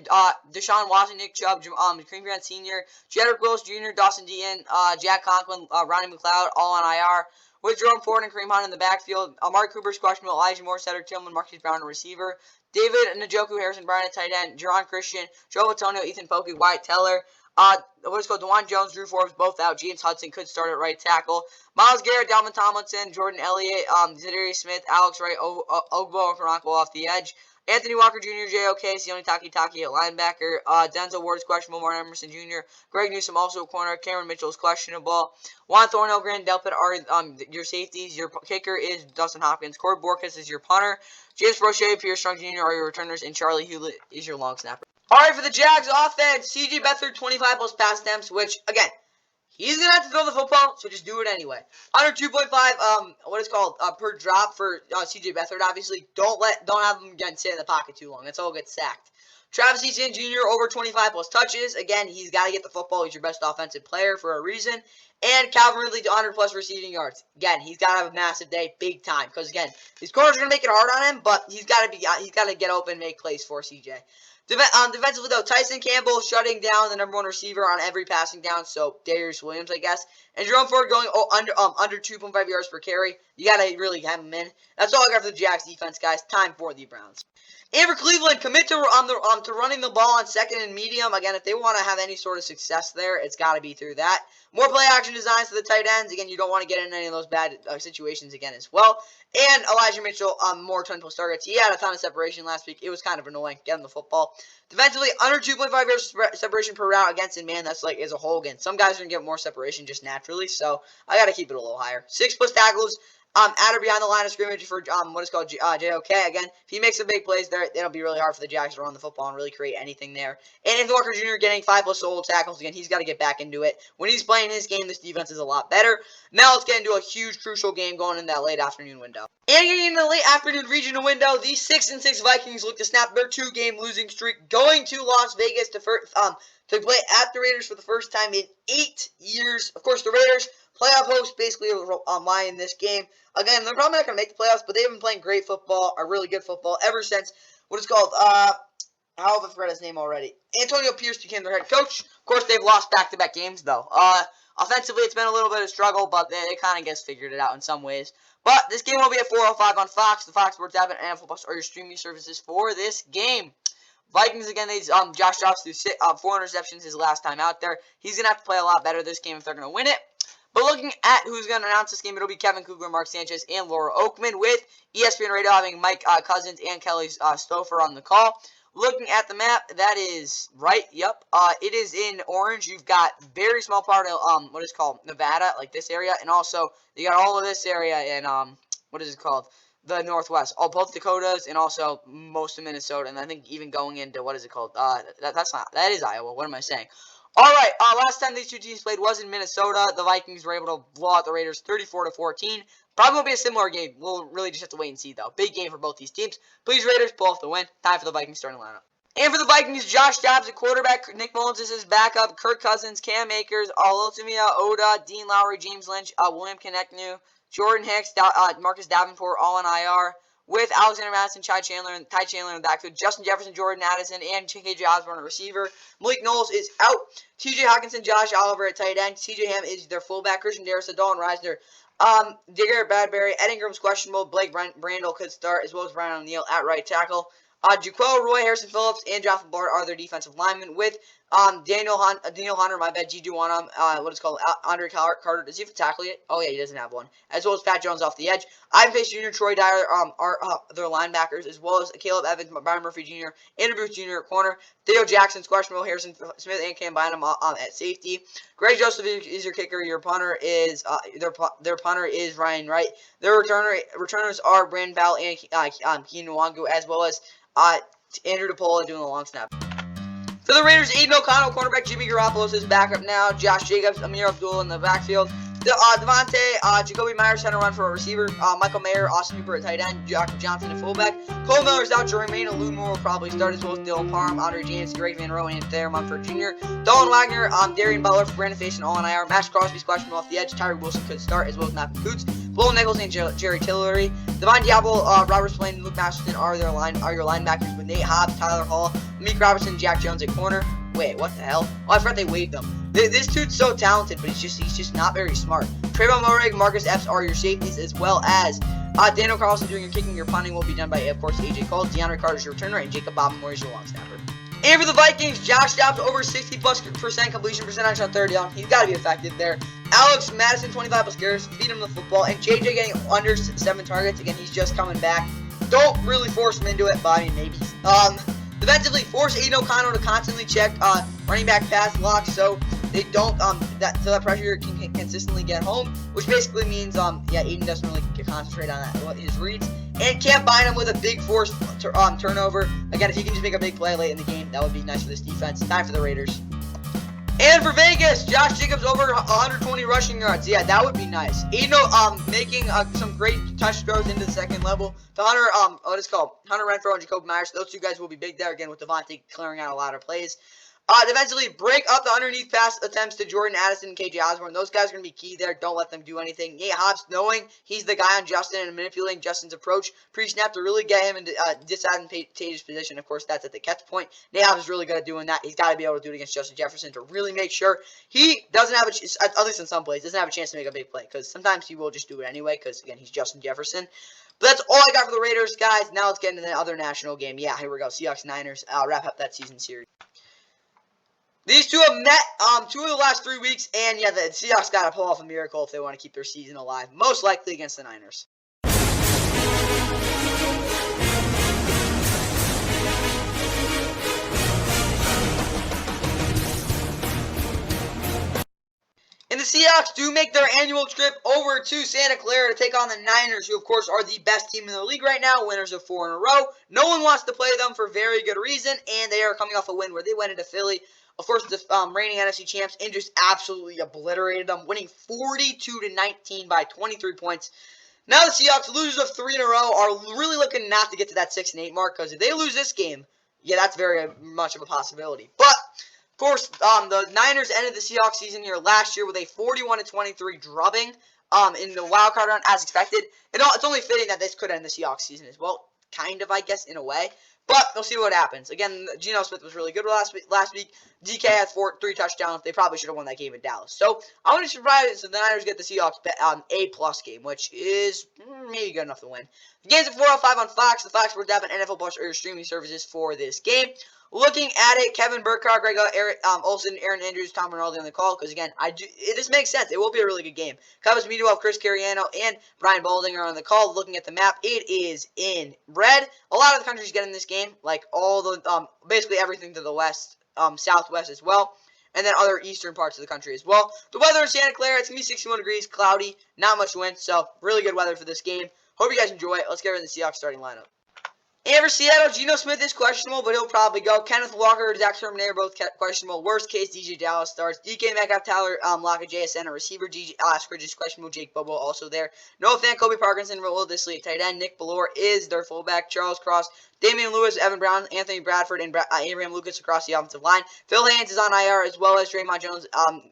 Deshaun Watson, Nick Chubb, Kareem Grant Sr., Jedrick Wills Jr., Dawson Deaton, Jack Conklin, Ronnie McLeod, all on IR. With Jerome Ford and Kareem Hunt in the backfield, Amari Cooper's questionable, Elijah Moore, Cedric Tillman, Marquise Brown, a receiver, David Njoku, Harrison Bryant, tight end, Jerron Christian, Joe Antonio, Ethan Pokey, Wyatt Teller, DeJuan Jones, Drew Forbes, both out. James Hudson could start at right tackle. Myles Garrett, Dalvin Tomlinson, Jordan Elliott, Zadarius Smith, Alex Wright, Ogbo, and Franco off the edge. Anthony Walker Jr., J.O.K., Sione Taki at linebacker. Denzel Ward is questionable. Martin Emerson Jr., Greg Newsome also a corner. Cameron Mitchell is questionable. Juan Thornhill, Grant Delpit are your safeties. Your kicker is Dustin Hopkins. Corey Borkus is your punter. James Brochet, Pierce Strong Jr. are your returners. And Charlie Hewlett is your long snapper. All right, for the Jags offense, C.J. Beathard, 25 plus pass attempts, which, again, he's going to have to throw the football, so just do it anyway. Under 2.5, per drop for C.J. Beathard, obviously. Don't have him sit in the pocket too long. That's all get sacked. Travis Etienne Jr., over 25 plus touches. Again, he's got to get the football. He's your best offensive player for a reason. And Calvin Ridley to 100 plus receiving yards. Again, he's got to have a massive day, big time. Because, again, these corners are going to make it hard on him, but he's got to get open and make plays for C.J. Defensively, though, Tyson Campbell shutting down the number 1 receiver on every passing down, so Darius Williams, I guess. And Jerome Ford going under 2.5 yards per carry. You got to really have him in. That's all I got for the Jags defense, guys. Time for the Browns. And for Cleveland, commit to running the ball on second and medium. Again, if they want to have any sort of success there, it's got to be through that. More play action designs for the tight ends. Again, you don't want to get in any of those bad situations again as well. And Elijah Mitchell, more 20 plus targets. He had a ton of separation last week. It was kind of annoying. Get him the football. Defensively, under 2.5 yards separation per route against him, man, that's like as a whole. Again, some guys are going to get more separation just naturally, so I got to keep it a little higher. 6 plus tackles. At or behind the line of scrimmage for JOK. Again, if he makes some big plays there, it'll be really hard for the Jags to run the football and really create anything there. And Anthony Walker Jr. getting 5 plus solo tackles. Again, he's got to get back into it. When he's playing his game, this defense is a lot better. Now let's get into a huge, crucial game going in that late afternoon window. And getting into the late afternoon regional window, the 6-6 Vikings look to snap their 2-game losing streak, going to Las Vegas to play at the Raiders for the first time in 8 years. Of course, the Raiders, playoff hosts, basically lie in this game. Again, they're probably not going to make the playoffs, but they've been playing great football, a really good football, ever since, how have I forgot his name already? Antonio Pierce became their head coach. Of course, they've lost back-to-back games, though. Offensively, it's been a little bit of a struggle, but they kind of figured it out in some ways. But this game will be at 4:05 on Fox. The Fox Sports app and NFL Plus are your streaming services for this game. Vikings, again, Josh Dobbs threw 4 interceptions his last time out there. He's going to have to play a lot better this game if they're going to win it. But looking at who's going to announce this game, it'll be Kevin Kugler, Mark Sanchez, and Laura Oakman, with ESPN Radio having Mike Cousins and Kelly Stouffer on the call. Looking at the map, that is right. Yep. It is in orange. You've got very small part of Nevada, like this area, and also you got all of this area in the Northwest. Both Dakotas and also most of Minnesota, and I think even going into that is Iowa. What am I saying? All right, last time these two teams played was in Minnesota. The Vikings were able to blow out the Raiders 34-14. Probably won't be a similar game. We'll really just have to wait and see, though. Big game for both these teams. Please, Raiders, pull off the win. Time for the Vikings starting lineup. And for the Vikings, Josh Dobbs at quarterback. Nick Mullins is his backup. Kirk Cousins, Cam Akers, Olotumia, Oda, Dean Lowry, James Lynch, William Konechny, Jordan Hicks, Marcus Davenport, all on IR. With Alexander Madison, Ty Chandler in the backfield, Justin Jefferson, Jordan Addison, and KJ Osborne at receiver. Malik Knowles is out. TJ Hawkinson, Josh Oliver at tight end. CJ Ham is their fullback. Christian Darris, Dalton Reisner, Digger Bradbury. Ed Ingram's questionable. Blake Brandel could start, as well as Brian O'Neill at right tackle. Jaquel Roy, Harrison Phillips, and Jonathan Bart are their defensive linemen, with Daniel Hunter, my bad, Juju on him. What is called Andre Carter. Does he have a tackle yet? Oh yeah, he doesn't have one. As well as Pat Jones off the edge. Ivan Pace Jr., Troy Dyer are their linebackers, as well as Caleb Evans, Byron Murphy Jr., Andrew Booth Jr. at corner. Theo Jackson's questionable. Harrison Smith and Cam Bynum at safety. Greg Joseph is your kicker. Your punter is their punter is Ryan Wright. Their returners are Brandon Bell and Keenan Nwangu, as well as Andrew DePola doing the long snap. For the Raiders, Aiden O'Connell, cornerback Jimmy Garoppolo is backup now. Josh Jacobs, Amir Abdul in the backfield. Devontae, Jacoby Myers trying to run for a receiver. Michael Mayer, Austin Hooper at tight end. Jacob Johnson at fullback. Cole Miller's out. Jermaine Alumore will probably start, as well as Dylan Parham, Andre James, Greg Van Rowan, and Thayer Mumford Jr. Dolan Wagner, Darian Butler, Brandon Faison all on IR. Max Crosby's questionable off the edge. Tyree Wilson could start, as well as Matthew Coots. Will Nichols and Jerry Tillery. Devon Diablo, Robert Spillane, and Luke Masterson are your linebackers with Nate Hobbs, Tyler Hall, Meek Robertson, Jack Jones at corner. Wait, what the hell? Oh, I forgot they waived them. This dude's so talented, but he's just not very smart. Trayvon Moehrig, Marcus Epps are your safeties, as well as Daniel Carlson doing your kicking. Your punting will be done by, of course, AJ Cole. DeAndre Carter's your returner, and Jacob Bobbamore is your long snapper. And for the Vikings, Josh Dobbs over 60+% completion percentage on third down. He's got to be effective there. Alex Madison, 25+ carries, feed him the football, and JJ getting under 7 targets. Again, he's just coming back. Don't really force him into it, but I mean, maybe. Defensively, force Aiden O'Connell to constantly check running back pass blocks so they don't that pressure can consistently get home, which basically means yeah, Aiden doesn't really concentrate on his reads. And Cam Bynum with a big forced turnover. Again, if he can just make a big play late in the game, that would be nice for this defense. Time for the Raiders. And for Vegas, Josh Jacobs over 120 rushing yards. Yeah, that would be nice. Aiden making some great touch throws into the second level. To Hunter, Hunter Renfrow and Jacoby Myers. Those two guys will be big there again with Devontae clearing out a lot of plays. Defensively, break up the underneath pass attempts to Jordan Addison and KJ Osborne. Those guys are going to be key there. Don't let them do anything. Nate Hobbs, knowing he's the guy on Justin and manipulating Justin's approach pre-snap to really get him into disadvantageous position. Of course, that's at the catch point. Nate Hobbs is really good at doing that. He's got to be able to do it against Justin Jefferson to really make sure he doesn't have at least in some plays, doesn't have a chance to make a big play. Because sometimes he will just do it anyway because, again, he's Justin Jefferson. But that's all I got for the Raiders, guys. Now let's get into the other national game. Yeah, here we go. Seahawks-Niners. Wrap up that season series. These two have met 2 of the last 3 weeks, and yeah, the Seahawks got to pull off a miracle if they want to keep their season alive. Most likely against the Niners. And the Seahawks do make their annual trip over to Santa Clara to take on the Niners, who, of course, are the best team in the league right now, winners of 4 in a row. No one wants to play them for very good reason, and they are coming off a win where they went into Philly. Of course, the reigning NFC champs, and just absolutely obliterated them, winning 42-19 by 23 points. Now the Seahawks, losers of 3 in a row, are really looking not to get to that 6-8 mark, because if they lose this game, yeah, that's very much of a possibility. But of course, the Niners ended the Seahawks season here last year with a 41-23 drubbing in the wild card round, as expected. And it's only fitting that this could end the Seahawks season as well, kind of, I guess, in a way. But we'll see what happens. Again, Geno Smith was really good last week. DK has 3 touchdowns. They probably should have won that game in Dallas. So I want to surprise the Niners get the Seahawks A+ game, which is maybe good enough to win. The game's at 4:05 on Fox. The Fox Sports app and NFL Plus are your streaming services for this game. Looking at it, Kevin Burkhardt, Greg Olsen, Aaron Andrews, Tom Rinaldi on the call, because again, this makes sense. It will be a really good game. Cowboys media of Chris Carriano and Brian Balding are on the call. Looking at the map, it is in red. A lot of the countries get in this game, like all the basically everything to the west, southwest as well, and then other eastern parts of the country as well. The weather in Santa Clara, it's gonna be 61 degrees, cloudy, not much wind, so really good weather for this game. Hope you guys enjoy it. Let's get rid of the Seahawks starting lineup. And for Seattle, Geno Smith is questionable, but he'll probably go. Kenneth Walker, Zach Terminator, both questionable. Worst case, DJ Dallas starts. DK Metcalf, Tyler Lockett, JSN, a receiver. Oscar is questionable. Jake Bobo also there. Noah Fant, Kobe Parkinson, Will Disley, tight end. Nick Bellore is their fullback. Charles Cross, Damian Lewis, Evan Brown, Anthony Bradford, and Abraham Lucas across the offensive line. Phil Haynes is on IR, as well as Draymond Jones.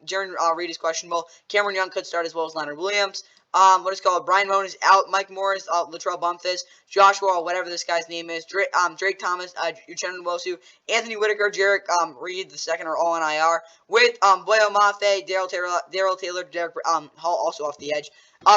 Jaron Reed is questionable. Cameron Young could start, as well as Leonard Williams. What is called? Brian Moan is out. Mike Morris, Latrell Bumphis, Joshua, whatever this guy's name is. Drake Thomas, Uchenna Nwosu, Anthony Whitaker, Jarek Reed, the second are all on IR. With Blayo Mafe, Daryl Taylor, Derek Hall also off the edge.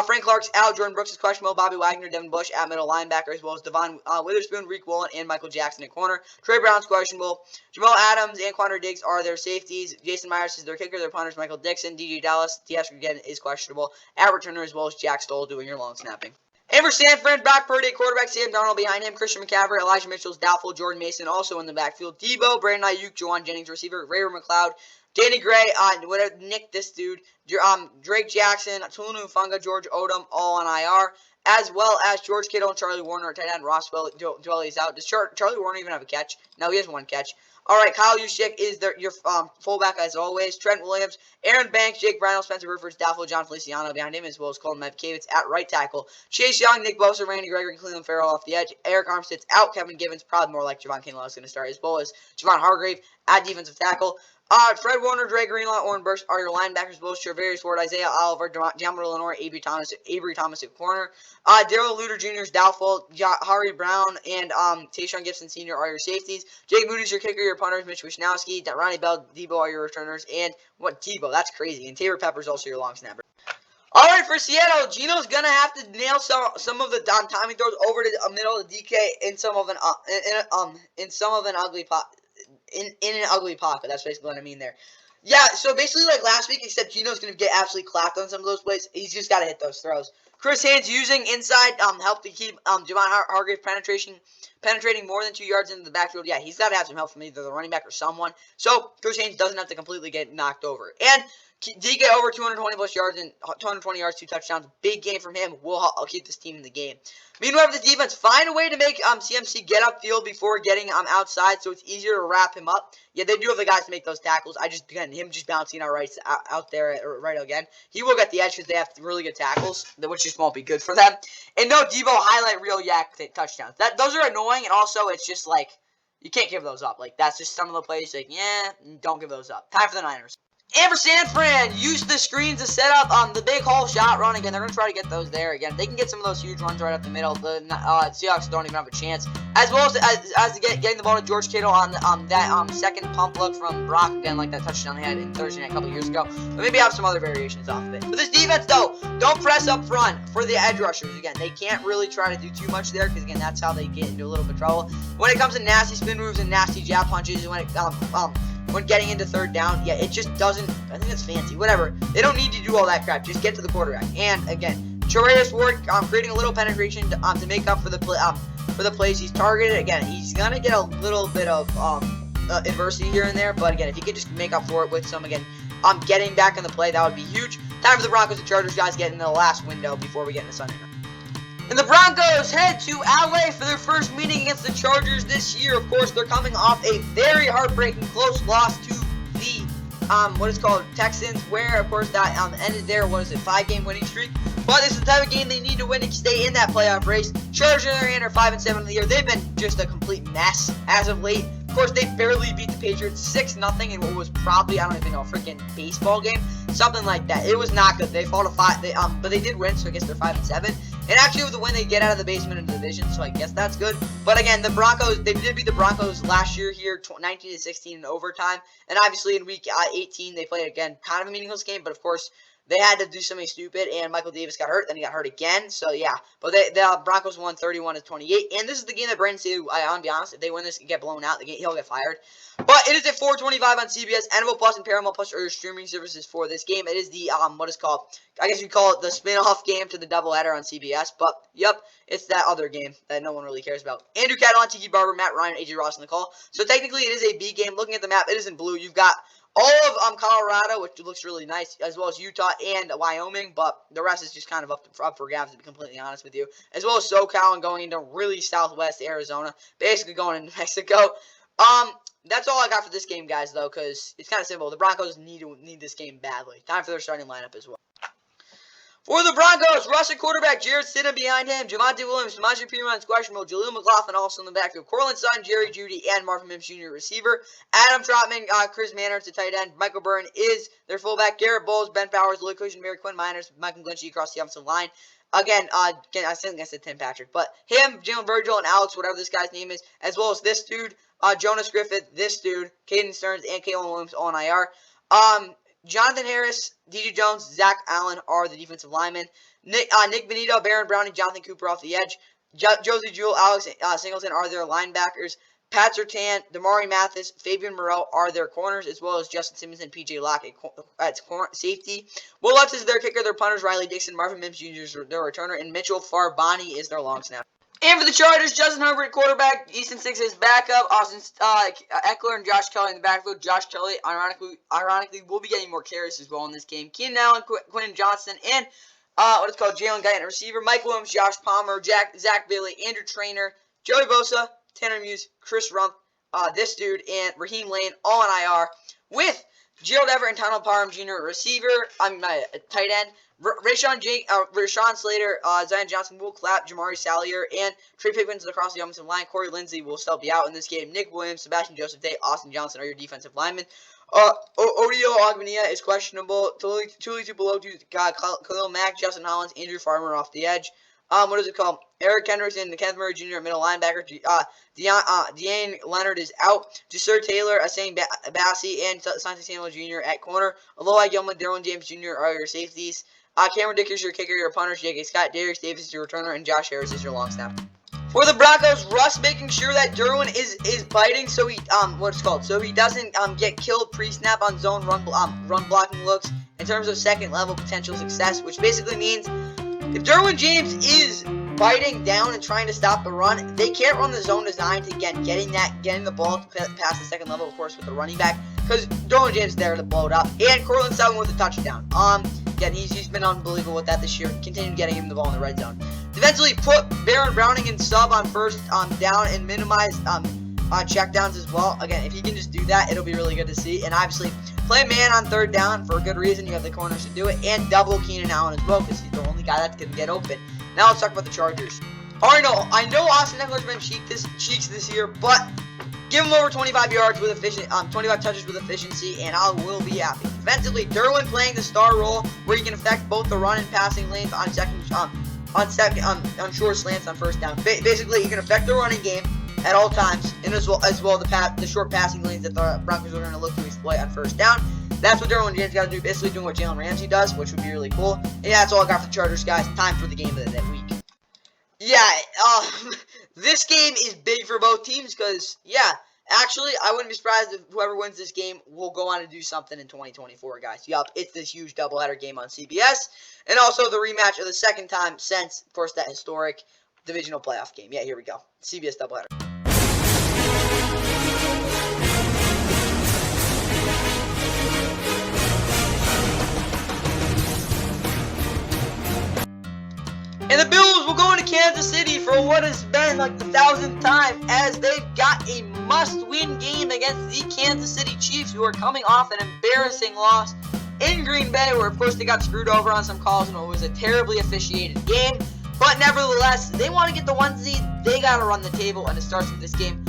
Frank Clark's out. Jordan Brooks is questionable. Bobby Wagner, Devin Bush at middle linebacker, as well as Devon Witherspoon, Reek Woolen, and Michael Jackson at corner. Trey Brown's questionable. Jamal Adams and Quandre Diggs are their safeties. Jason Myers is their kicker. Their punters, Michael Dixon. DJ Dallas, TS again is questionable. At returner, as well as Jack Stoll doing your long snapping. And for San Fran, Brock Purdy, quarterback, Sam Darnold behind him, Christian McCaffrey, Elijah Mitchell's doubtful, Jordan Mason also in the backfield, Debo, Brandon Ayuk, Juwan Jennings, receiver, Ray McLeod, Danny Gray, Nick, this dude, Drake Jackson, Tulu Funga, George Odom, all on IR, as well as George Kittle and Charlie Warner, tight end, Rosswell, Dwelly's out. Does Charlie Warner even have a catch? No, he has one catch. All right, Kyle Juszczyk is your fullback as always. Trent Williams, Aaron Banks, Jake Brownell, Spencer Rivers, doubtful, John Feliciano behind him, as well as Colton Mevkevitz at right tackle. Chase Young, Nick Bosa, Randy Gregory, Cleveland Farrell off the edge. Eric Armstead's out. Kevin Givens, probably more like Javon Kinlaw is going to start, as well as Javon Hargrave at defensive tackle. Fred Warner, Dre Greenlaw, Oren Burks are your linebackers, both Charvarius Ward, Isaiah Oliver, Jammer Lenore, Avery Thomas at corner. Daryl Luter Jr. is doubtful. Harry Brown and Tayshaun Gibson Sr. are your safeties. Jake Moody's your kicker, your punters, Mitch Wishnowski, Ronnie Bell, Debo are your returners, and Debo, that's crazy. And Taylor Pepper's also your long snapper. All right, for Seattle, Geno's gonna have to nail some of the timing throws over to the middle of the DK in some of an ugly pot. In an ugly pocket. That's basically what I mean there. Yeah, so basically like last week, except Geno's going to get absolutely clapped on some of those plays. He's just got to hit those throws. Chris Haynes using inside help to keep Javon Hargrave penetrating more than 2 yards into the backfield. Yeah, he's got to have some help from either the running back or someone. So Chris Haynes doesn't have to completely get knocked over. And DK over 220 plus yards and 220 yards, 2 touchdowns. Big game from him. I'll keep this team in the game. Meanwhile, the defense find a way to make CMC get upfield before getting outside, so it's easier to wrap him up. Yeah, they do have the guys to make those tackles. Him just bouncing out there right again. He will get the edge because they have really good tackles, which just won't be good for them. And no Debo highlight reel yak touchdowns. Those are annoying, and also it's just like you can't give those up. Like that's just some of the plays. Like don't give those up. Time for the Niners. And for San Fran, use the screens to set up the big hole shot run again. They're going to try to get those there again. They can get some of those huge runs right up the middle. The Seahawks don't even have a chance. As well as getting the ball to George Kittle on that second pump look from Brock again, like that touchdown they had in Thursday night a couple years ago. But maybe have some other variations off of it. But this defense, though, don't press up front for the edge rushers. Again, they can't really try to do too much there because, again, that's how they get into a little bit of trouble. When it comes to nasty spin moves and nasty jab punches, and when getting into third down, yeah, it just doesn't. I think it's fancy. Whatever. They don't need to do all that crap. Just get to the quarterback. And again, Charvarius Ward creating a little penetration to make up for the plays he's targeted. Again, he's gonna get a little bit of adversity here and there, but again, if he could just make up for it with some getting back in the play, that would be huge. Time for the Broncos and Chargers guys get in the last window before we get into Sunday night. And the Broncos head to LA for their first meeting against the Chargers this year. Of course, they're coming off a very heartbreaking close loss to the Texans, where of course that ended their 5-game winning streak. But this is the type of game they need to win to stay in that playoff race. Chargers on their hand are 5-7 of the year. They've been just a complete mess as of late. Of course, they barely beat the Patriots 6-0 in what was probably, I don't even know, a freaking baseball game, something like that. It was not good. They fought a fight, but they did win, so I guess they're 5-7. And actually, with the win, they get out of the basement into the division, so I guess that's good. But again, the Broncos, they did beat the Broncos last year here, 19-16 in overtime. And obviously, in week 18, they played, again, kind of a meaningless game, but of course, they had to do something stupid, and Michael Davis got hurt, then he got hurt again, so yeah. But the Broncos won 31-28, and this is the game that Brandon Staley, I'll be honest, if they win this and get blown out, he'll get fired. But it is at 4:25 on CBS, NFL Plus, and Paramount Plus are your streaming services for this game. It is the, I guess you call it the spin-off game to the doubleheader on CBS, but, yep, it's that other game that no one really cares about. Andrew Catalon, Tiki Barber, Matt Ryan, AJ Ross on the call. So technically, it is a B game. Looking at the map, it is in blue. You've got all of Colorado, which looks really nice, as well as Utah and Wyoming, but the rest is just kind of up for grabs, to be completely honest with you. As well as SoCal and going into really southwest Arizona, basically going into Mexico. That's all I got for this game, guys, though, because it's kind of simple. The Broncos need this game badly. Time for their starting lineup as well. For the Broncos, Russ at quarterback, Jared Stidham behind him, Javonte Williams, Samaje Perine, questionable, Jaleel McLaughlin also in the backfield, Cortland Sutton, Jerry Jeudy, and Marvin Mims Jr. receiver, Adam Trotman, Chris Manners at tight end, Michael Byrne is their fullback, Garrett Bowles, Ben Powers, Lloyd Cushion, Mary Quinn Miners, Michael Glinchey across the offensive line. Again, I think I said Tim Patrick, but him, Jalen Virgil, and Alex, whatever this guy's name is, as well as this dude, Jonas Griffith, this dude, Caden Stearns, and Kalen Williams all on IR. Jonathan Harris, DJ Jones, Zach Allen are the defensive linemen. Nick Benito, Baron Browning, Jonathan Cooper off the edge. Josie Jewell, Alex Singleton are their linebackers. Pat Surtain, Damari Mathis, Fabian Moreau are their corners, as well as Justin Simmons and P.J. Locke at safety. Will Lutz is their kicker, their punters, Riley Dixon, Marvin Mims Jr. is their returner, and Mitchell Farbani is their long snapper. And for the Chargers, Justin Herbert at quarterback, Easton Six is backup, Austin Eckler and Josh Kelly in the backfield. Josh Kelly, ironically, will be getting more carries as well in this game. Keenan Allen, Quentin Johnson, and Jalen Guyton at receiver. Mike Williams, Josh Palmer, Zach Bailey, Andrew Traynor, Joey Bosa, Tanner Muse, Chris Rump, this dude, and Raheem Lane all on IR, with Gerald Everett and Donald Parham Jr. receiver, tight end. Rashawn Slater, Zion Johnson will clap, Jamari Sallier, and Trey Pipkins across the offensive line. Corey Lindsey will still be out in this game. Nick Williams, Sebastian Joseph Day, Austin Johnson are your defensive linemen. Odio Ogbania is questionable. Tuli Tupelotu, Khalil Mack, Justin Hollins, Andrew Farmer off the edge. What is it called? Eric Hendrickson, Kenneth Murray Jr. middle linebacker. Deane Leonard is out. Jasir Taylor, Asain Bassi, and Santi Samuel Jr. at corner. Aloha Gilman, Derwin James Jr. are your safeties. Cameron Dick is your kicker, your punter. J.K. Scott, Darius Davis is your returner, and Josh Harris is your long snapper. For the Broncos, Russ making sure that Derwin is biting, so he so he doesn't get killed pre-snap on zone run blocking looks in terms of second level potential success, which basically means if Derwin James is biting down and trying to stop the run, they can't run the zone design to getting the ball past the second level, of course, with the running back, because Derwin James is there to blow it up. And Cortland Sutton with a touchdown. Again, he's been unbelievable with that this year. Continue getting him the ball in the red zone. Defensively, put Baron Browning in sub on first down and minimize checkdowns as well. Again, if he can just do that, it'll be really good to see. And obviously, play man on third down for a good reason. You have the corners to do it, and double Keenan Allen as well, because he's the only guy that's gonna get open. Now let's talk about the Chargers. I know Austin Eckler's been cheeks this year, but give him over 25 yards with 25 touches with efficiency, and I will be happy. Defensively, Derwin playing the star role, where he can affect both the run and passing lanes on short slants on first down. Basically, he can affect the running game at all times, and as well the short passing lanes that the Broncos are going to look to exploit on first down. That's what Derwin James got to do, basically doing what Jalen Ramsey does, which would be really cool. And yeah, that's all I got for the Chargers, guys. Time for the game of that week. Yeah, this game is big for both teams because, yeah, actually, I wouldn't be surprised if whoever wins this game will go on to do something in 2024, guys. Yup, it's this huge doubleheader game on CBS, and also the rematch of the second time since, of course, that historic divisional playoff game. Yeah, here we go. CBS doubleheader. And the Bills will go into Kansas City for what has been like the 1,000th time, as they've got a must-win game against the Kansas City Chiefs, who are coming off an embarrassing loss in Green Bay, where of course they got screwed over on some calls and it was a terribly officiated game. But nevertheless, they want to get the 1 seed. They got to run the table, and it starts with this game.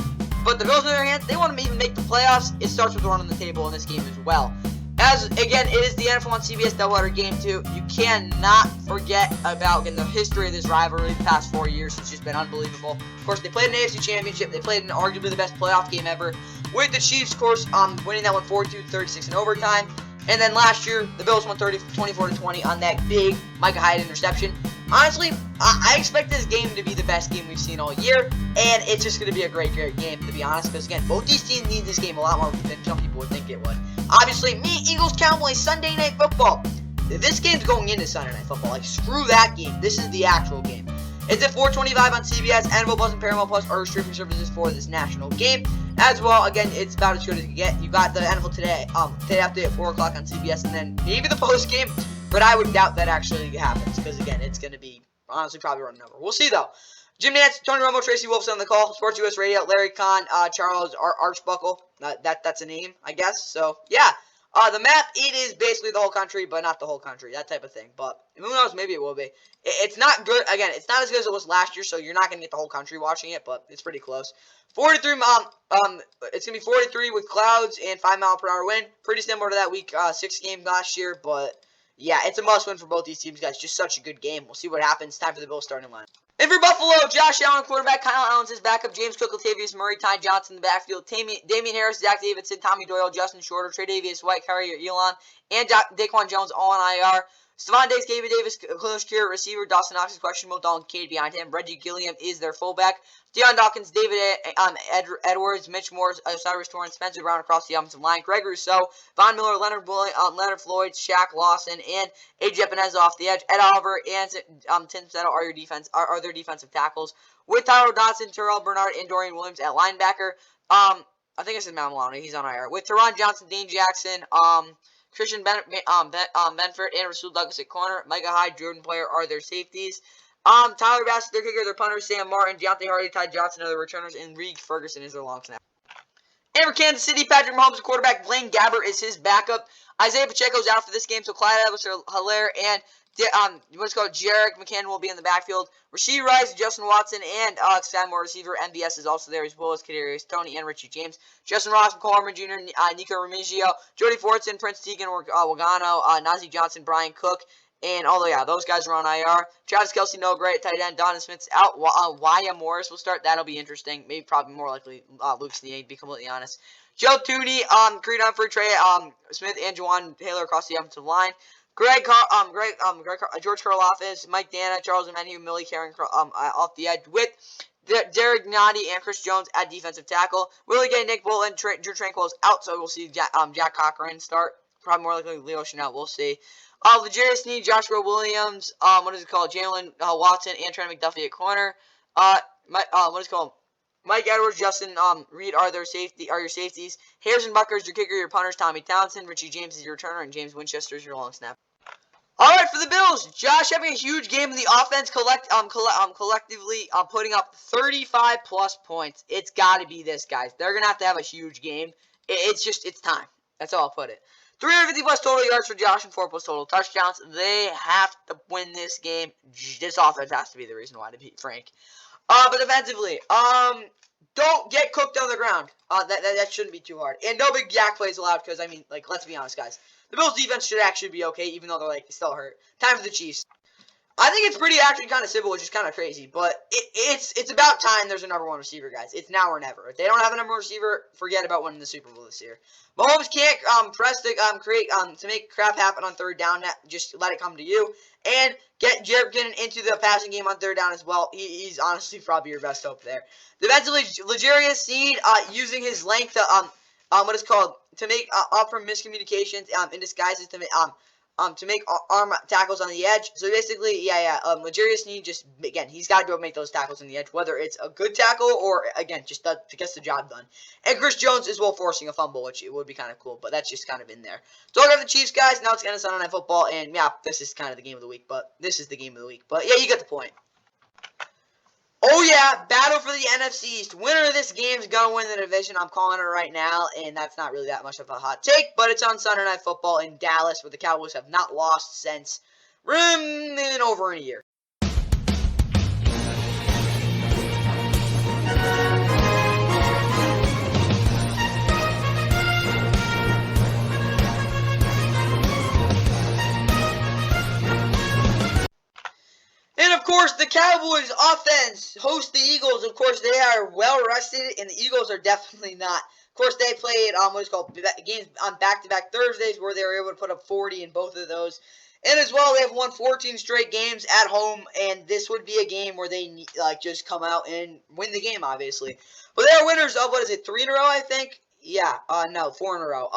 But the Bills, on their hands, they want to even make the playoffs. It starts with running the table in this game as well. As, again, it is the NFL on CBS doubleheader game, too. You cannot forget about the history of this rivalry the past 4 years. It's just been unbelievable. Of course, they played an AFC Championship. They played in arguably the best playoff game ever, with the Chiefs, of course, winning that one 42-36 in overtime. And then last year, the Bills won 24-20 on that big Micah Hyde interception. Honestly, I expect this game to be the best game we've seen all year, and it's just going to be a great game, to be honest, because, again, both these teams need this game a lot more than some people would think it would. Obviously, Eagles, Cowboys, Sunday Night Football. This game's going into Sunday Night Football. Like, screw that game. This is the actual game. It's at 4:25 on CBS. NFL Plus and Paramount Plus are streaming services for this national game. As well, again, it's about as good as you get. You got the NFL Today update at 4 o'clock on CBS, and then maybe the post game. But I would doubt that actually happens, because, again, it's going to be, honestly, probably running over. We'll see, though. Jim Nantz, Tony Romo, Tracy Wolfson on the call. Sports US Radio, Larry Kahn, Charles Archbuckle. That's a name, I guess. So, yeah. The map, it is basically the whole country, but not the whole country, that type of thing. But who knows, maybe it will be. It's not good, again, it's not as good as it was last year, so you're not going to get the whole country watching it, but it's pretty close. 43, it's going to be 43 with clouds and 5-mile-per-hour wind. Pretty similar to that week 6 game last year, but yeah, it's a must-win for both these teams, guys. Just such a good game. We'll see what happens. Time for the Bills starting line. And for Buffalo, Josh Allen, quarterback. Kyle Allen's his backup. James Cook, Latavius Murray, Ty Johnson in the backfield. Damian Harris, Zach Davidson, Tommy Doyle, Justin Shorter, Tre'Davious White, Kyrie Elon, and Daquan Jones all on IR. Stephon Diggs, David Davis, Khalil Shakir, receiver. Dawson Knox is questionable. Dalton Cade behind him. Reggie Gilliam is their fullback. Deion Dawkins, David Edwards, Mitch Morris, Cyrus Torrance, Spencer Brown across the offensive line. Greg Rousseau, Von Miller, Leonard Floyd, Shaq Lawson, and A.J. Epineza off the edge. Ed Oliver and Tim Settle are their defensive tackles. With Tyler Dodson, Terrell Bernard, and Dorian Williams at linebacker. I think I said Matt Maloney. He's on IR. With Teron Johnson, Dane Jackson, Christian Benford, and Rasul Douglas at corner. Micah Hyde, Jordan Player are their safeties. Tyler Bassett, their kicker, their punter. Sam Martin, Deontay Hardy, Ty Johnson are their returners, and Reed Ferguson is their long snapper. And for Kansas City, Patrick Mahomes, the quarterback. Blaine Gabbert is his backup. Isaiah Pacheco's out for this game, so Clyde Edwards-Helaire and Jerick McCann will be in the backfield. Rashee Rice, Justin Watson, and Alex Stanmore, receiver. MVS is also there, as well as Kadarius Toney and Richie James. Justin Ross, Cole Harmon Jr., Nico Remigio, Jody Fortson, Prince Tegan, Wagano, Najee Johnson, Brian Cook, and those guys are on IR. Travis Kelce, Noah Gray, tight end. Donovan Smith's out. Wyatt Morris will start. That'll be interesting. Maybe probably more likely Luke Snead, to be completely honest. Joe Tooney, Creed Humphrey, Trey Smith, and Juwan Taylor across the offensive line. George Karlaftis, Mike Dana, Charles Emmanuel, Millie Karen off the edge with Derek Gnadi and Chris Jones at defensive tackle. Willie Gay, Nick Bolton, Drew Tranquill's out, so we'll see Jack Cochran start. Probably more likely Leo Chanel. We'll see. L'Jarius Sneed, Joshua Williams, Jalen Watson, and Trent McDuffie at corner. Mike Edwards, Justin Reed are your safeties. Harrison Butker is your kicker, your punters. Tommy Townsend, Richie James is your returner, and James Winchester is your long snapper. All right, for the Bills, Josh having a huge game in the offense, collectively putting up 35-plus points. It's got to be this, guys. They're going to have a huge game. It's time. That's all I'll put it. 350-plus total yards for Josh and 4-plus total touchdowns. They have to win this game. This offense has to be the reason why, to be frank. But defensively, don't get cooked on the ground. That shouldn't be too hard. And no big yak plays allowed because, let's be honest, guys. The Bills' defense should actually be okay, even though they're, still hurt. Time for the Chiefs. I think it's actually kind of simple, which is kind of crazy. But it's about time there's a number one receiver, guys. It's now or never. If they don't have a number one receiver, forget about winning the Super Bowl this year. Mahomes can't press to make crap happen on third down. Just let it come to you. And get Jared McKinnon into the passing game on third down as well. He's honestly probably your best hope there. Defensively, L'Jarius Sneed using his length to make up from miscommunications in disguises to make arm tackles on the edge. So basically, L'Jarius Sneed he's got to be able to make those tackles on the edge, whether it's a good tackle or, again, just gets the job done. And Chris Jones is forcing a fumble, which it would be kind of cool, but that's just kind of in there. So I got the Chiefs, guys. Now it's going to Sunday Night Football, and this is kind of the game of the week, but this is the game of the week. But yeah, you get the point. Oh yeah, battle for the NFC East. Winner of this game is going to win the division. I'm calling it right now, and that's not really that much of a hot take, but it's on Sunday Night Football in Dallas, where the Cowboys have not lost since over a year. And, of course, the Cowboys offense host the Eagles. Of course, they are well rested, and the Eagles are definitely not. Of course, they played games on back-to-back Thursdays where they were able to put up 40 in both of those. And as well, they have won 14 straight games at home, and this would be a game where they just come out and win the game, obviously. But they are winners of, 3 in a row, I think? Yeah, 4 in a row.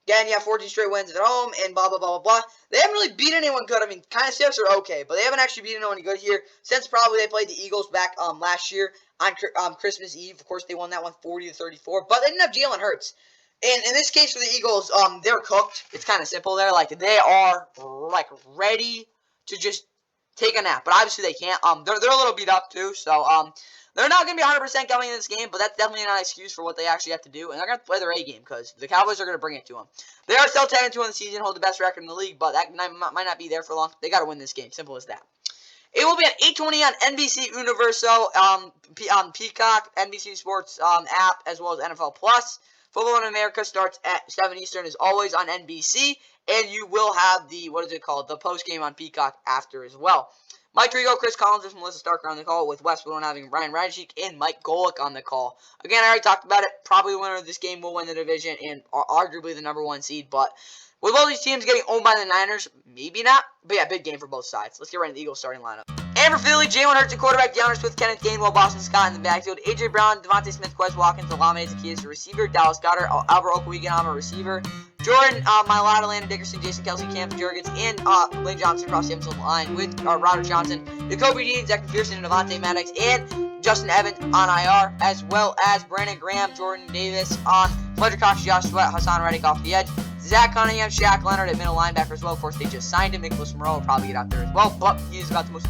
Again, 14 straight wins at home, and blah, blah, blah, blah, blah. They haven't really beat anyone good. Kind of sticks are okay, but they haven't actually beaten anyone good here since probably they played the Eagles back last year on Christmas Eve. Of course, they won that one 40-34, but they didn't have Jalen Hurts. And in this case for the Eagles, they're cooked. It's kind of simple there. They are, ready to just take a nap. But obviously they can't. They're a little beat up, too. So, They're not going to be 100% coming in this game, but that's definitely not an excuse for what they actually have to do. And they're going to play their A game because the Cowboys are going to bring it to them. They are still 10-2 in the season, hold the best record in the league, but that might not be there for long. They got to win this game. Simple as that. It will be at 8:20 on NBC Universo, on Peacock, NBC Sports app, as well as NFL Plus. Football in America starts at 7 Eastern, as always, on NBC. And you will have the, the post-game on Peacock after as well. Mike Trigo, Chris Collins, and Melissa Starker on the call, with Wes Woodland having Brian Radchik and Mike Golick on the call. Again, I already talked about it. Probably the winner of this game will win the division and arguably the number 1 seed. But with all these teams getting owned by the Niners, maybe not. But yeah, big game for both sides. Let's get right into the Eagles starting lineup. And for Philly, Jalen Hurts at quarterback, DeAndre Swift, Kenneth Gainwell, Boston Scott in the backfield, A.J. Brown, Devontae Smith, Quez Watkins, Olamide Zaccheaus, receiver, Dallas Goedert, Alvaro Okwuegbunam, receiver, Jordan Mailata, Landon Dickerson, Jason Kelsey, Cam Jurgens, and Lane Johnson across the offensive line with Roderick Johnson, Jacoby Dean, Zach McPherson, and Devontae Maddox, and Justin Evans on IR, as well as Brandon Graham, Jordan Davis on Fletcher Cox, Josh Sweat, Hassan Reddick off the edge, Zach Cunningham, Shaq Leonard at middle linebacker as well. Of course, they just signed him. Nicholas Monroe will probably get out there as well, but he's about the most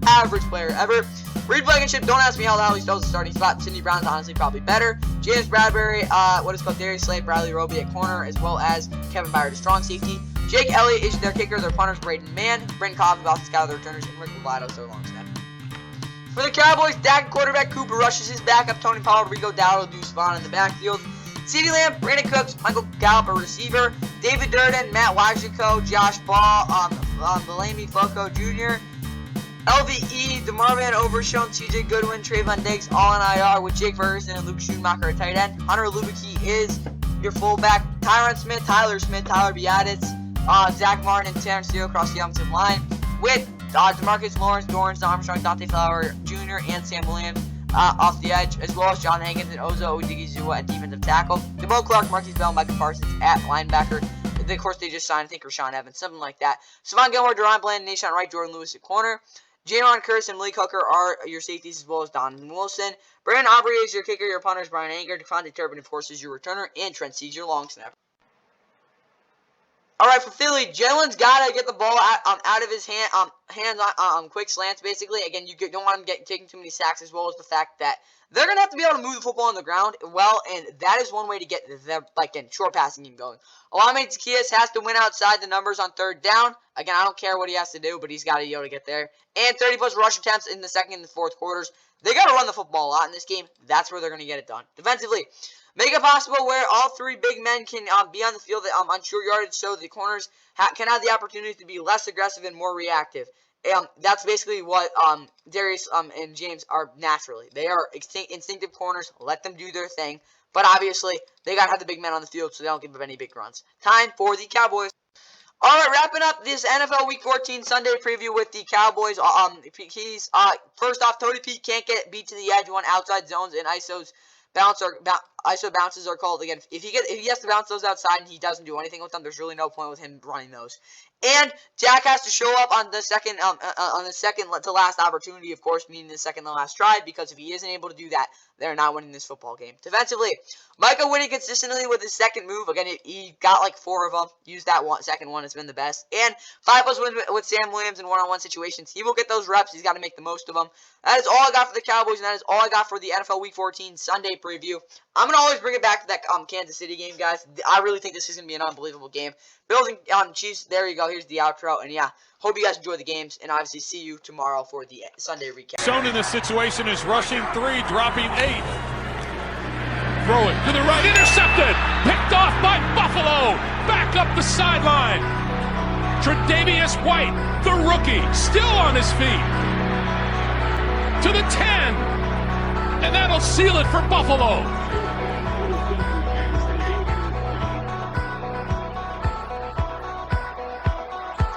average player ever. Reed Blankenship, don't ask me how the hell he knows the starting spot. Sidney Brown's honestly probably better. James Bradbury, Darius Slade, Bradley Roby at corner, as well as Kevin Byard at strong safety. Jake Elliott is their kicker, their punters, Braden Mann, Brent Cobb, Boston Scott, their returners, and Rick Vlados, their long snap. For the Cowboys, Dak quarterback, Cooper rushes his backup, Tony Pollard, Rico Dowdle, Deuce Vaughn in the backfield. CeeDee Lamb, Brandon Cooks, Michael Gallup, a receiver, David Durden, Matt Wajciko, Josh Ball, Malami Foco Jr., LVE, DeMarvin Overshown, TJ Goodwin, Trayvon Diggs, all on IR with Jake Ferguson and Luke Schoonmaker at tight end. Hunter Lubicki is your fullback. Tyron Smith, Tyler Biadasz, Zach Martin, and Terrence Steele across the offensive line with DeMarcus Lawrence, Dorrance Armstrong, Dante Flower Jr., and Sam Williams off the edge, as well as John Hankins and Ozo Odigizua at defensive tackle. DeMo Clark, Marquise Bell, Michael Parsons at linebacker. Of course, they just signed, I think, Rashawn Evans, something like that. Savon Gilmore, Deron Bland, Nashon Wright, Jordan Lewis at corner. Jaron Curtis and Malik Hooker are your safeties, as well as Donovan Wilson. Brandon Aubrey is your kicker, your punters, Brian Anger. DeFonte Turpin, of course, is your returner. And Trent Siege, your long snapper. All right, for Philly, Jalen's got to get the ball out of his hands on quick slants, basically. Again, you don't want him taking too many sacks, as well as the fact that they're going to have to be able to move the football on the ground well, and that is one way to get the short passing game going. Olamide Zaccheaus has to win outside the numbers on third down. Again, I don't care what he has to do, but he's got to be able to get there. And 30-plus rush attempts in the second and the fourth quarters. They got to run the football a lot in this game. That's where they're going to get it done. Defensively, make it possible where all three big men can be on the field on short yardage, so the corners can have the opportunity to be less aggressive and more reactive. That's basically what Darius and James are naturally. They are instinctive corners. Let them do their thing. But obviously, they got to have the big men on the field so they don't give up any big runs. Time for the Cowboys. All right, wrapping up this NFL Week 14 Sunday preview with the Cowboys. First off, Tony Pete can't get beat to the edge on outside zones and ISO bounces are called. Again, if he has to bounce those outside and he doesn't do anything with them, there's really no point with him running those. And Jack has to show up on the second to last opportunity, of course, meaning the second to last drive, because if he isn't able to do that, they're not winning this football game. Defensively, Micah winning consistently with his second move. Again, he got like 4 of them. Used that second one. It's been the best. And 5+ wins with Sam Williams in one-on-one situations. He will get those reps. He's got to make the most of them. That is all I got for the Cowboys, and that is all I got for the NFL Week 14 Sunday preview. I'm going to always bring it back to that Kansas City game, guys. I really think this is going to be an unbelievable game. Bills and Chiefs, there you go. Here's the outro. And yeah, hope you guys enjoy the games. And obviously see you tomorrow for the Sunday recap. Shown in this situation is rushing 3, dropping 8. Throw it to the right, intercepted. Picked off by Buffalo. Back up the sideline. Tre'Davious White, the rookie, still on his feet. To the 10. And that'll seal it for Buffalo.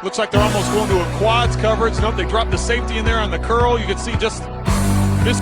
Looks like they're almost going to a quads coverage. Nope, they dropped the safety in there on the curl. You can see just this.